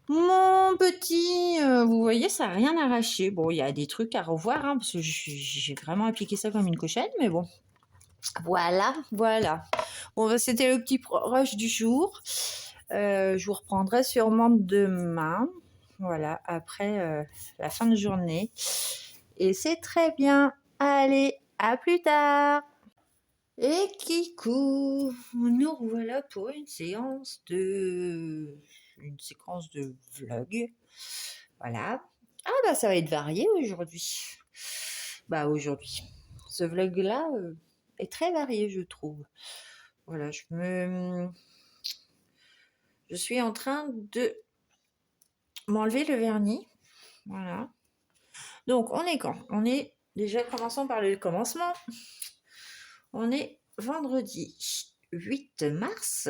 Mon petit, vous voyez, ça n'a rien arraché. Bon, il y a des trucs à revoir, hein, parce que j'ai vraiment appliqué ça comme une cochonne, mais bon. Voilà, voilà. Bon, bah, c'était le petit rush du jour. Je vous reprendrai sûrement demain. Voilà, après la fin de journée. Et c'est très bien. Allez, à plus tard. Et Kikou, nous revoilà pour une séquence de vlog. Voilà. Ah bah ça va être varié aujourd'hui. Bah aujourd'hui, ce vlog-là est très varié, je trouve. Voilà, je suis en train de m'enlever le vernis. Voilà. Donc on est quand? On est déjà, commençons par le commencement. On est vendredi 8 mars.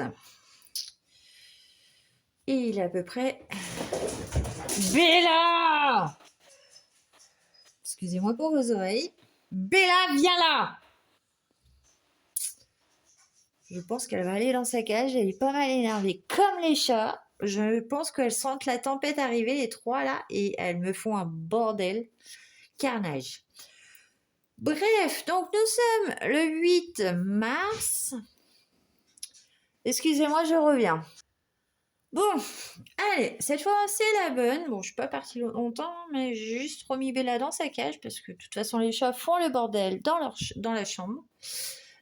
Et il est à peu près... Bella! Excusez-moi pour vos oreilles. Bella, viens là! Je pense qu'elle va aller dans sa cage. Elle est pas mal énervée, comme les chats. Je pense qu'elles sentent la tempête arriver, les trois là, et elles me font un bordel. Carnage. Bref, donc nous sommes le 8 mars. Excusez-moi, je reviens. Bon, allez, cette fois c'est la bonne. Bon, je suis pas partie longtemps, mais j'ai juste remis Bella dans sa cage parce que de toute façon les chats font le bordel dans la chambre.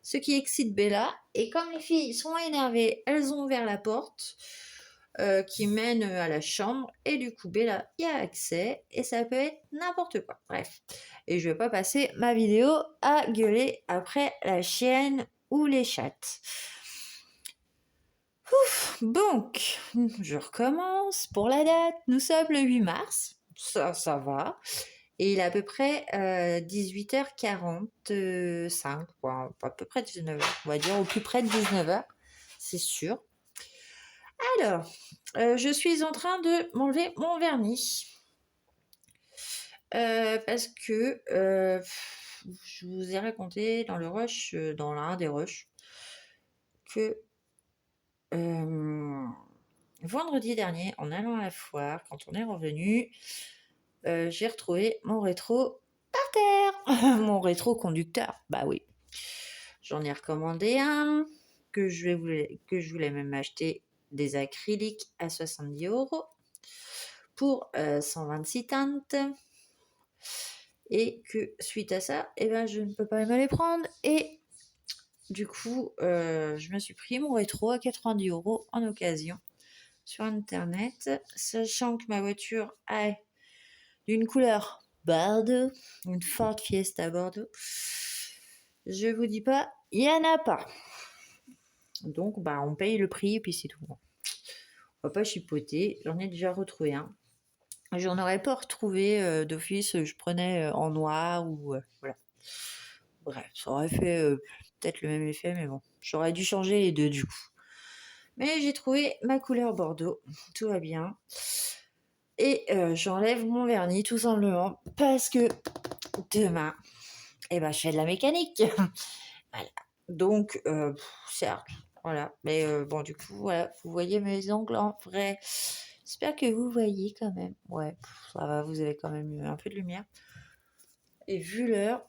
Ce qui excite Bella. Et comme les filles sont énervées, elles ont ouvert la porte qui mène à la chambre. Et du coup, Bella y a accès. Et ça peut être n'importe quoi. Bref. Et je vais pas passer ma vidéo à gueuler après la chienne ou les chattes. Ouf, donc, je recommence pour la date. Nous sommes le 8 mars. Ça va. Et il est à peu près 18h45, quoi, à peu près 19h, on va dire au plus près de 19h, c'est sûr. Alors, je suis en train de m'enlever mon vernis. Parce que je vous ai raconté dans le rush, dans l'un des rushs, que vendredi dernier, en allant à la foire, quand on est revenu, j'ai retrouvé mon rétro par terre. Mon rétro conducteur, bah oui. J'en ai recommandé un que je voulais même acheter des acryliques à 70 € pour 126 teintes. Et que suite à ça, eh ben, je ne peux pas me les prendre. Et du coup, je me suis pris mon rétro à 90 € en occasion sur internet, sachant que ma voiture est d'une couleur Bordeaux, une Ford Fiesta Bordeaux. Je vous dis pas, il y en a pas. Donc, bah, on paye le prix et puis c'est tout. On va pas chipoter. J'en ai déjà retrouvé un. J'en aurais pas retrouvé d'office. Je prenais en noir ou voilà. Bref, ça aurait fait peut-être le même effet, mais bon, j'aurais dû changer les deux du coup. Mais j'ai trouvé ma couleur Bordeaux. Tout va bien. Et j'enlève mon vernis tout simplement parce que demain, eh ben, je fais de la mécanique. Voilà. Donc, certes, voilà. Mais bon, du coup, voilà, vous voyez mes ongles en vrai. J'espère que vous voyez quand même. Ouais, ça va, vous avez quand même eu un peu de lumière. Et vu l'heure,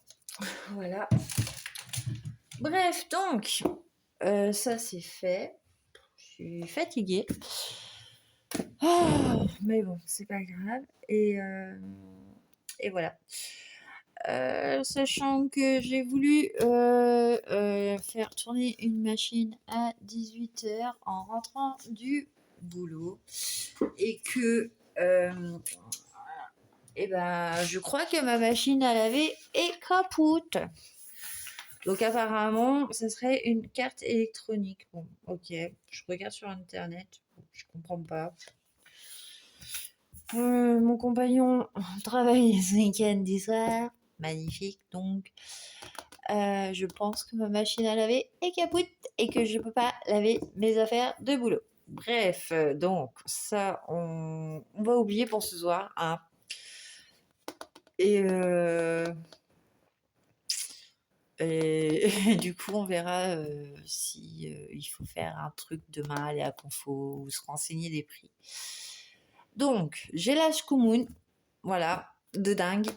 voilà. Bref, donc, ça c'est fait. Je suis fatiguée. Oh, mais bon, c'est pas grave. Et voilà. Sachant que j'ai voulu faire tourner une machine à 18 h en rentrant du boulot et que je crois que ma machine à laver est capote. Donc apparemment, ça serait une carte électronique. Bon, ok, je regarde sur internet, je comprends pas. Mon compagnon travaille ce week-end du soir, magnifique donc. Je pense que ma machine à laver est capote et que je peux pas laver mes affaires de boulot. Bref, donc ça, on va oublier pour ce soir, hein. Et du coup, on verra si il faut faire un truc demain, aller à Confo ou se renseigner des prix. Donc, j'ai la Shkumun, voilà, de dingue.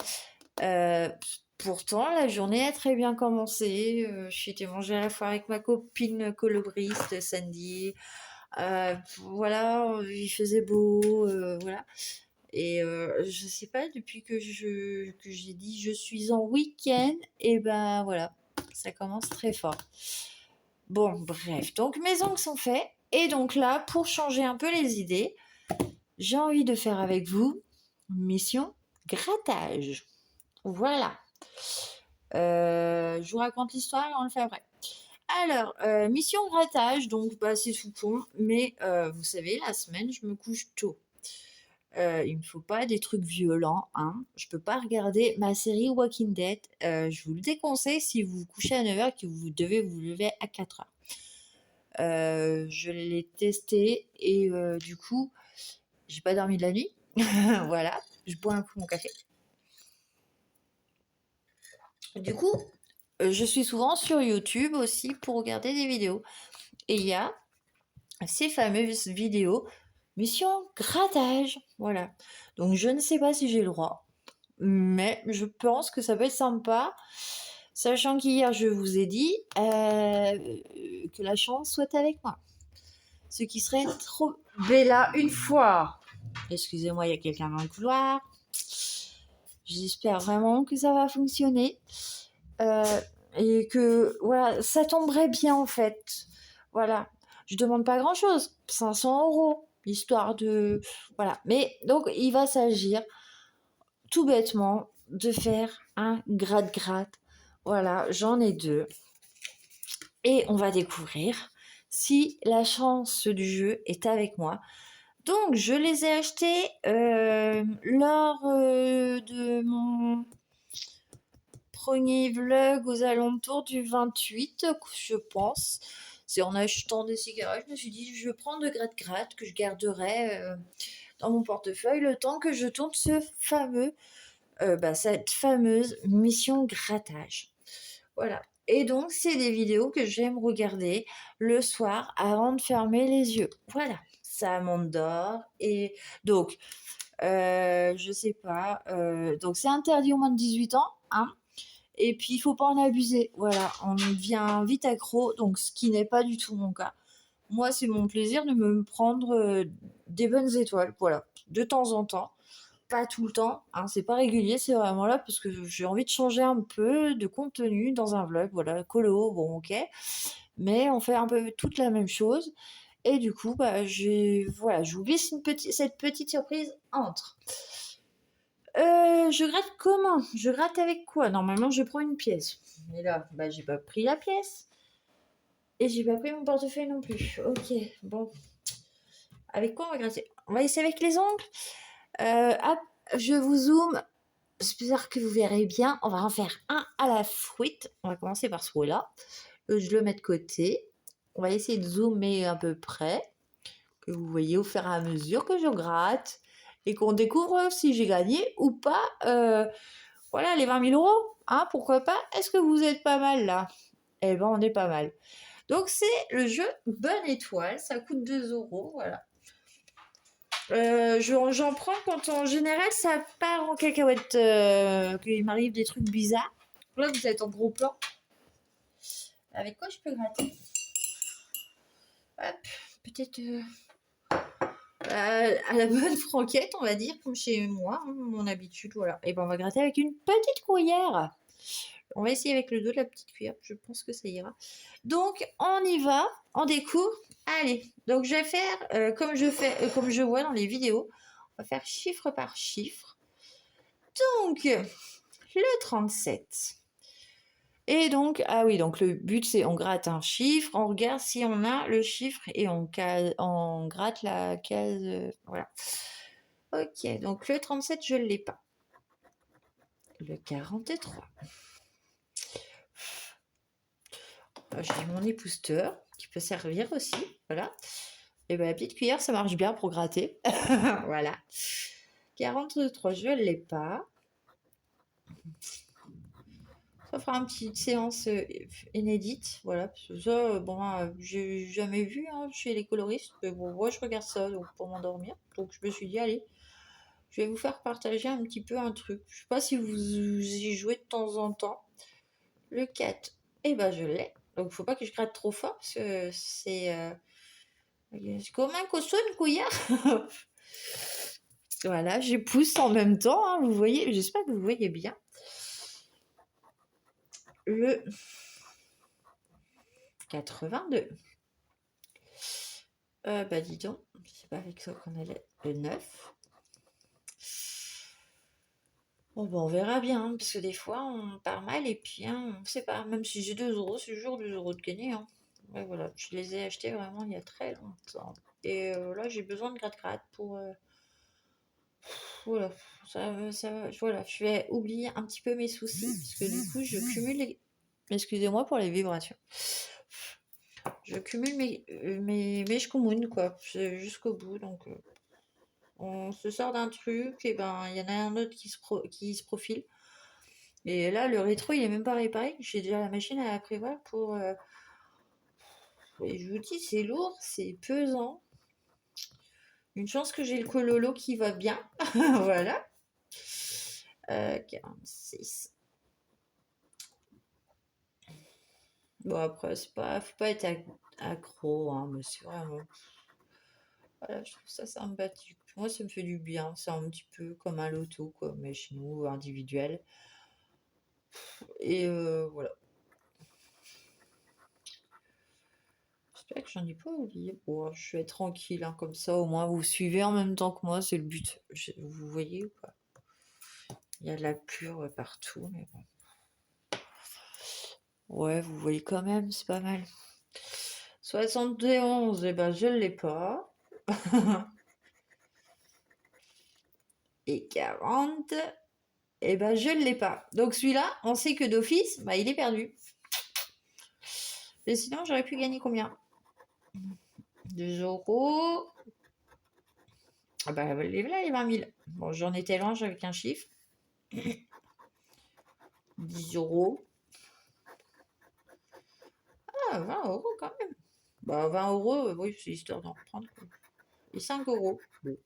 Pourtant, la journée a très bien commencé. Je suis été manger à la fois avec ma copine colobriste Sandy. Voilà, il faisait beau, voilà. Et je sais pas, depuis que j'ai dit je suis en week-end, et ben voilà, ça commence très fort. Bon, bref, donc mes ongles sont faits. Et donc là, pour changer un peu les idées, j'ai envie de faire avec vous mission grattage. Voilà. Je vous raconte l'histoire et on le fait après. Alors, mission grattage, donc c'est tout con, mais vous savez, la semaine, je me couche tôt. Il me faut pas des trucs violents, hein. Je peux pas regarder ma série Walking Dead. Je vous le déconseille si vous vous couchez à 9h et que vous devez vous lever à 4h. Je l'ai testé et du coup, j'ai pas dormi de la nuit. Voilà, je bois un coup mon café. Du coup, je suis souvent sur YouTube aussi pour regarder des vidéos. Et il y a ces fameuses vidéos mission grattage. Voilà. Donc je ne sais pas si j'ai le droit, mais je pense que ça peut être sympa. Sachant qu'hier, je vous ai dit que la chance soit avec moi. Ce qui serait trop bella une fois. Excusez-moi, il y a quelqu'un dans le couloir. J'espère vraiment que ça va fonctionner. Et que voilà, ça tomberait bien en fait. Voilà. Je demande pas grand chose. 500 €. Histoire de. Voilà. Mais donc, il va s'agir tout bêtement de faire un gratte-gratte. Voilà, j'en ai 2. Et on va découvrir si la chance du jeu est avec moi. Donc, je les ai achetés lors de mon premier vlog aux alentours du 28, je pense. C'est en achetant des cigarettes, je me suis dit, je vais prendre de gratte-gratte que je garderai dans mon portefeuille le temps que je tourne cette fameuse mission grattage. Voilà. Et donc, c'est des vidéos que j'aime regarder le soir avant de fermer les yeux. Voilà. Ça m'endort. Et donc, je sais pas. Donc, c'est interdit au moins de 18 ans. Hein. Et puis, il faut pas en abuser. Voilà. On devient vite accro. Donc, ce qui n'est pas du tout mon cas. Moi, c'est mon plaisir de me prendre des bonnes étoiles. Voilà. De temps en temps. Pas tout le temps, hein, c'est pas régulier, c'est vraiment là parce que j'ai envie de changer un peu de contenu dans un vlog, voilà, colo, bon ok, mais on fait un peu toute la même chose et du coup je vous glisse cette petite surprise entre. Je gratte comment? Je gratte avec quoi? Normalement je prends une pièce, mais là j'ai pas pris la pièce et j'ai pas pris mon portefeuille non plus. Ok, bon, avec quoi on va gratter? On va essayer avec les ongles. Je vous zoome. J'espère que vous verrez bien. On va en faire un à la fruite. On va commencer par ce là. Je le mets de côté. On va essayer de zoomer à peu près. Que vous voyez au fur et à mesure que je gratte. Et qu'on découvre si j'ai gagné ou pas. Voilà, les 20 000 €. Hein, pourquoi pas? Est-ce que vous êtes pas mal là? Eh ben, on est pas mal. Donc, c'est le jeu Bonne Étoile. Ça coûte 2 €. Voilà. J'en prends quand en général ça part en cacahuète, qu'il m'arrive des trucs bizarres. Là vous êtes en gros plan. Avec quoi je peux gratter? Hop, peut-être à la bonne franquette, on va dire, comme chez moi, hein, mon habitude, voilà. Et ben on va gratter avec une petite cuillère. On va essayer avec le dos de la petite cuillère, je pense que ça ira. Donc on y va, on découvre. Allez, donc je vais faire comme je vois dans les vidéos. On va faire chiffre par chiffre. Donc le 37. Et donc, ah oui, donc le but c'est on gratte un chiffre, on regarde si on a le chiffre et on gratte la case. Voilà. Ok, donc le 37, je ne l'ai pas. Le 43. J'ai mon épousseteur qui peut servir aussi. Voilà. Et bien la petite cuillère, ça marche bien pour gratter. Voilà. 43, je ne l'ai pas. Ça fera une petite séance inédite, voilà. Ça, bon, j'ai jamais vu hein, chez les coloristes, mais bon, moi je regarde ça donc, pour m'endormir. Donc je me suis dit, allez, je vais vous faire partager un petit peu un truc. Je sais pas si vous y jouez de temps en temps. Le 4, eh ben je l'ai. Donc faut pas que je gratte trop fort parce que c'est comme un costaud, une couillère. Voilà, je pousse en même temps, hein, vous voyez, j'espère que vous voyez bien. Le 82. Bah dis donc, c'est pas avec ça qu'on allait. Le 9. Bon, bah, on verra bien, hein, parce que des fois on part mal et puis hein, on sait pas, même si j'ai 2 euros, c'est toujours 2 euros de gagner. Hein. Ouais, voilà, je les ai achetés vraiment il y a très longtemps. Et là j'ai besoin de gratte-gratte pour. Voilà, voilà, je vais oublier un petit peu mes soucis, parce que du coup je cumule les. Excusez-moi pour les vibrations. Je cumule mes shkumun, quoi, jusqu'au bout, donc on se sort d'un truc, et ben il y en a un autre qui se profile. Et là, le rétro, il est même pas réparé. J'ai déjà la machine à prévoir pour. Et je vous dis, c'est lourd, c'est pesant. Une chance que j'ai le cololo qui va bien. Voilà. 46. Bon, après, faut pas être accro, hein, mais c'est vraiment. Voilà, je trouve ça sympathique. Moi, ça me fait du bien. C'est un petit peu comme un loto, quoi, mais chez nous, individuel. Et voilà. J'espère que j'en ai pas oublié. Bon, je vais être tranquille, hein, comme ça, au moins, vous suivez en même temps que moi, c'est le but. Vous voyez ou pas? Il y a de la pure partout, mais bon. Ouais, vous voyez quand même, c'est pas mal. 71, eh ben, je ne l'ai pas. Et 40, eh ben, je ne l'ai pas. Donc celui-là, on sait que d'office, bah, il est perdu. Et sinon, j'aurais pu gagner combien? 2 euros. Ah bah, là, les 20 000. Bon, j'en étais loin avec un chiffre. 10 euros. Ah, 20 euros quand même. Bah, 20 euros, oui, c'est histoire d'en reprendre. Et 5 euros. Bon.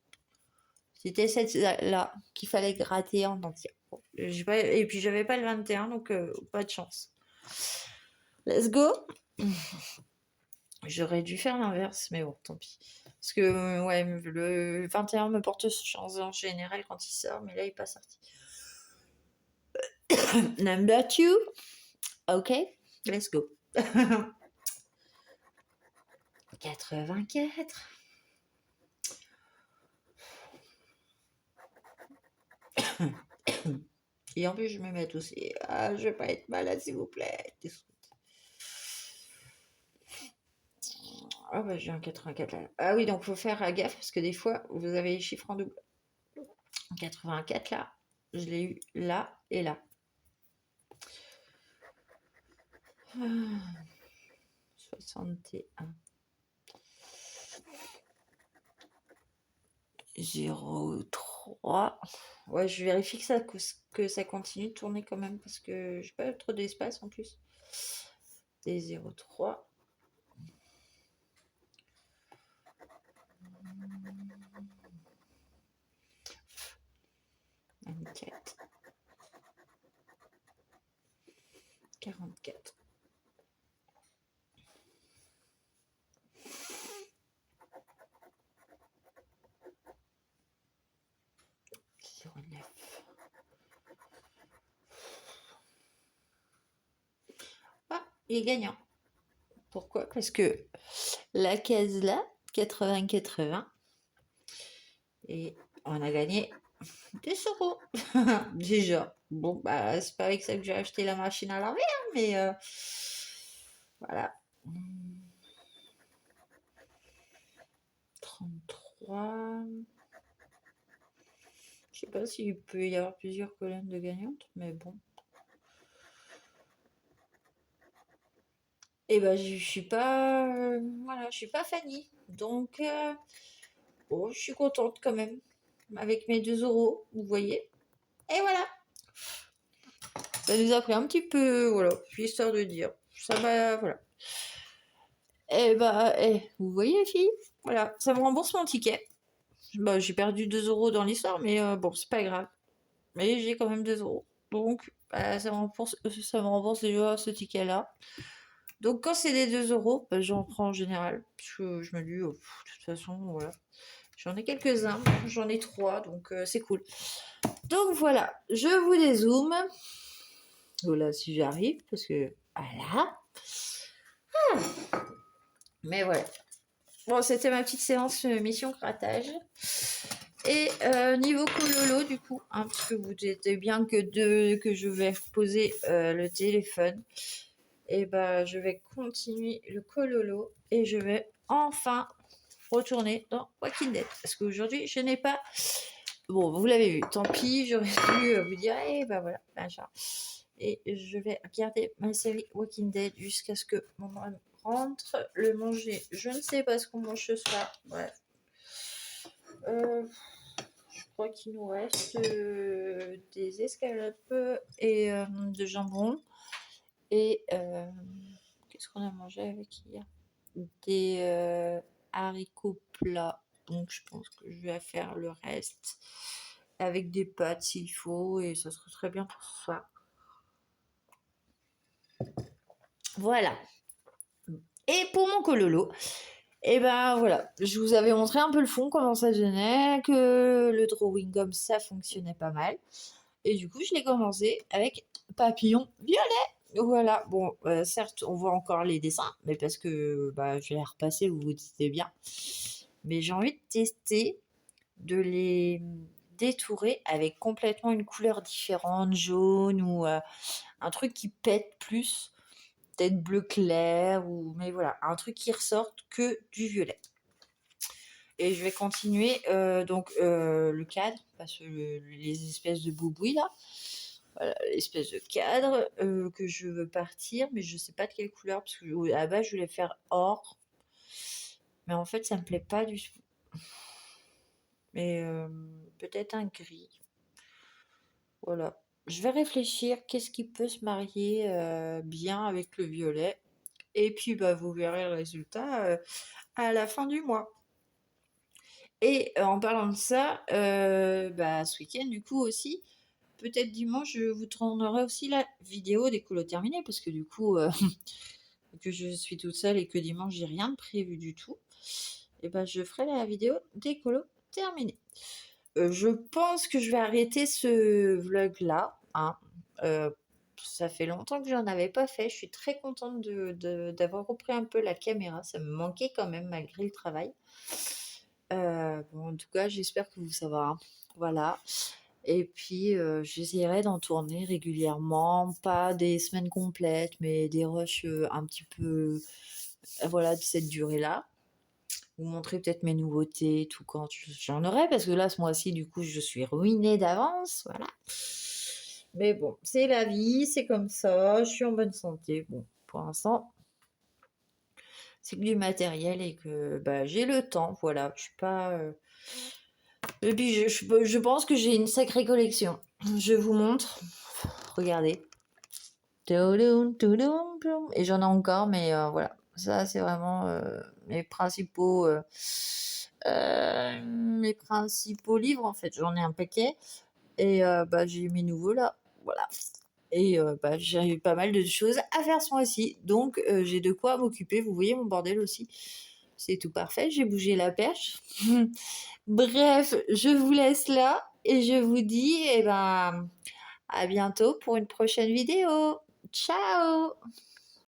C'était cette-là qu'il fallait gratter en entier. Bon, et puis, j'avais pas le 21, donc pas de chance. Let's go. J'aurais dû faire l'inverse, mais bon, tant pis. Parce que, ouais, le 21 me porte chance en général quand il sort, mais là, il n'est pas sorti. Number 2. Ok, let's go. 84. Et en plus, je me mets aussi. Ah, je vais pas être malade, s'il vous plaît. Ah, bah, j'ai un 84 là. Ah oui, donc faut faire gaffe parce que des fois, vous avez les chiffres en double. 84 là, je l'ai eu là et là. 61. 03. Ouais, je vérifie que ça continue de tourner quand même parce que j'ai pas trop d'espace en plus. Des 03. 24. 44. il est gagnant. Pourquoi? Parce que la case là, 80-80, et on a gagné 2 euros. Déjà. Bon, bah, c'est pas avec ça que j'ai acheté la machine à laver, hein, mais voilà. 33. Je sais pas s'il peut y avoir plusieurs colonnes de gagnantes, mais bon. Et ben, je suis pas, voilà, je suis pas Fanny. Donc, bon, je suis contente quand même. Avec mes 2 euros, vous voyez. Et voilà. Ça nous a pris un petit peu, voilà, histoire de dire. Ça va, voilà. Et bah, vous voyez, les filles, voilà, ça me rembourse mon ticket. Bah, j'ai perdu 2 euros dans l'histoire, mais bon, c'est pas grave. Mais j'ai quand même 2 euros. Donc, bah, ça me rembourse déjà ce ticket-là. Donc, quand c'est des 2 euros, bah, j'en prends en général. Parce que je me dis, oh, de toute façon, voilà. J'en ai quelques-uns, j'en ai 3, donc c'est cool. Donc voilà, je vous dézoome. Voilà, si j'arrive, parce que voilà. Mais voilà. Bon, c'était ma petite séance mission grattage. Et niveau cololo, du coup, hein, parce que vous étiez bien que je vais poser le téléphone. Et bah, je vais continuer le cololo et je vais enfin retourner dans Walking Dead. Parce qu'aujourd'hui, je n'ai pas. Bon, vous l'avez vu, tant pis, j'aurais pu vous dire, eh ben voilà, machin. Et je vais regarder ma série Walking Dead jusqu'à ce que mon mari rentre, le manger. Je ne sais pas ce qu'on mange ce soir. Bref. Je crois qu'il nous reste des escalopes et de jambon. Et qu'est-ce qu'on a mangé avec hier? Des haricots plats. Donc je pense que je vais faire le reste avec des pâtes s'il faut et ça sera très bien pour ce soir. Voilà. Et pour mon cololo, et ben voilà, je vous avais montré un peu le fond, comment ça gênait, que le drawing comme ça fonctionnait pas mal. Et du coup, je l'ai commencé avec papillon violet. Voilà, bon, certes, on voit encore les dessins, mais parce que bah, je vais les repasser, vous vous dites bien. Mais j'ai envie de tester, de les détourer avec complètement une couleur différente, jaune ou un truc qui pète plus, peut-être bleu clair, ou mais voilà, un truc qui ressorte que du violet. Et je vais continuer donc le cadre, parce que les espèces de boubouis là, voilà, l'espèce de cadre que je veux partir, mais je sais pas de quelle couleur, parce que à la base je voulais faire or, mais en fait ça me plaît pas du tout. Mais peut-être un gris. Voilà. Je vais réfléchir, qu'est-ce qui peut se marier bien avec le violet. Et puis bah, vous verrez le résultat à la fin du mois. Et en parlant de ça, bah, ce week-end du coup aussi, peut-être dimanche, je vous tournerai aussi la vidéo des colos terminés, parce que du coup, que je suis toute seule et que dimanche, j'ai rien de prévu du tout. Et bah, je ferai la vidéo des colos terminés. Je pense que je vais arrêter ce vlog-là, hein. Ça fait longtemps que j'en avais pas fait. Je suis très contente d'avoir repris un peu la caméra. Ça me manquait quand même malgré le travail. Bon, en tout cas, j'espère que ça va. Voilà. Et puis, j'essaierai d'en tourner régulièrement, pas des semaines complètes, mais des rushs un petit peu, voilà, de cette durée-là. Vous montrer peut-être mes nouveautés, tout quand j'en aurai, parce que là, ce mois-ci, du coup, je suis ruinée d'avance, voilà. Mais bon, c'est la vie, c'est comme ça, je suis en bonne santé. Bon, pour l'instant, c'est que du matériel et que bah, j'ai le temps, voilà. Je suis pas. Et puis, je pense que j'ai une sacrée collection. Je vous montre. Regardez. Et j'en ai encore, mais voilà. Ça, c'est vraiment mes principaux livres, en fait. J'en ai un paquet. Et bah, j'ai mes nouveaux là. Voilà. Et bah, j'ai eu pas mal de choses à faire ce mois-ci. Donc, j'ai de quoi m'occuper. Vous voyez mon bordel aussi. C'est tout parfait. J'ai bougé la perche. Bref, je vous laisse là. Et je vous dis, eh ben, à bientôt pour une prochaine vidéo. Ciao!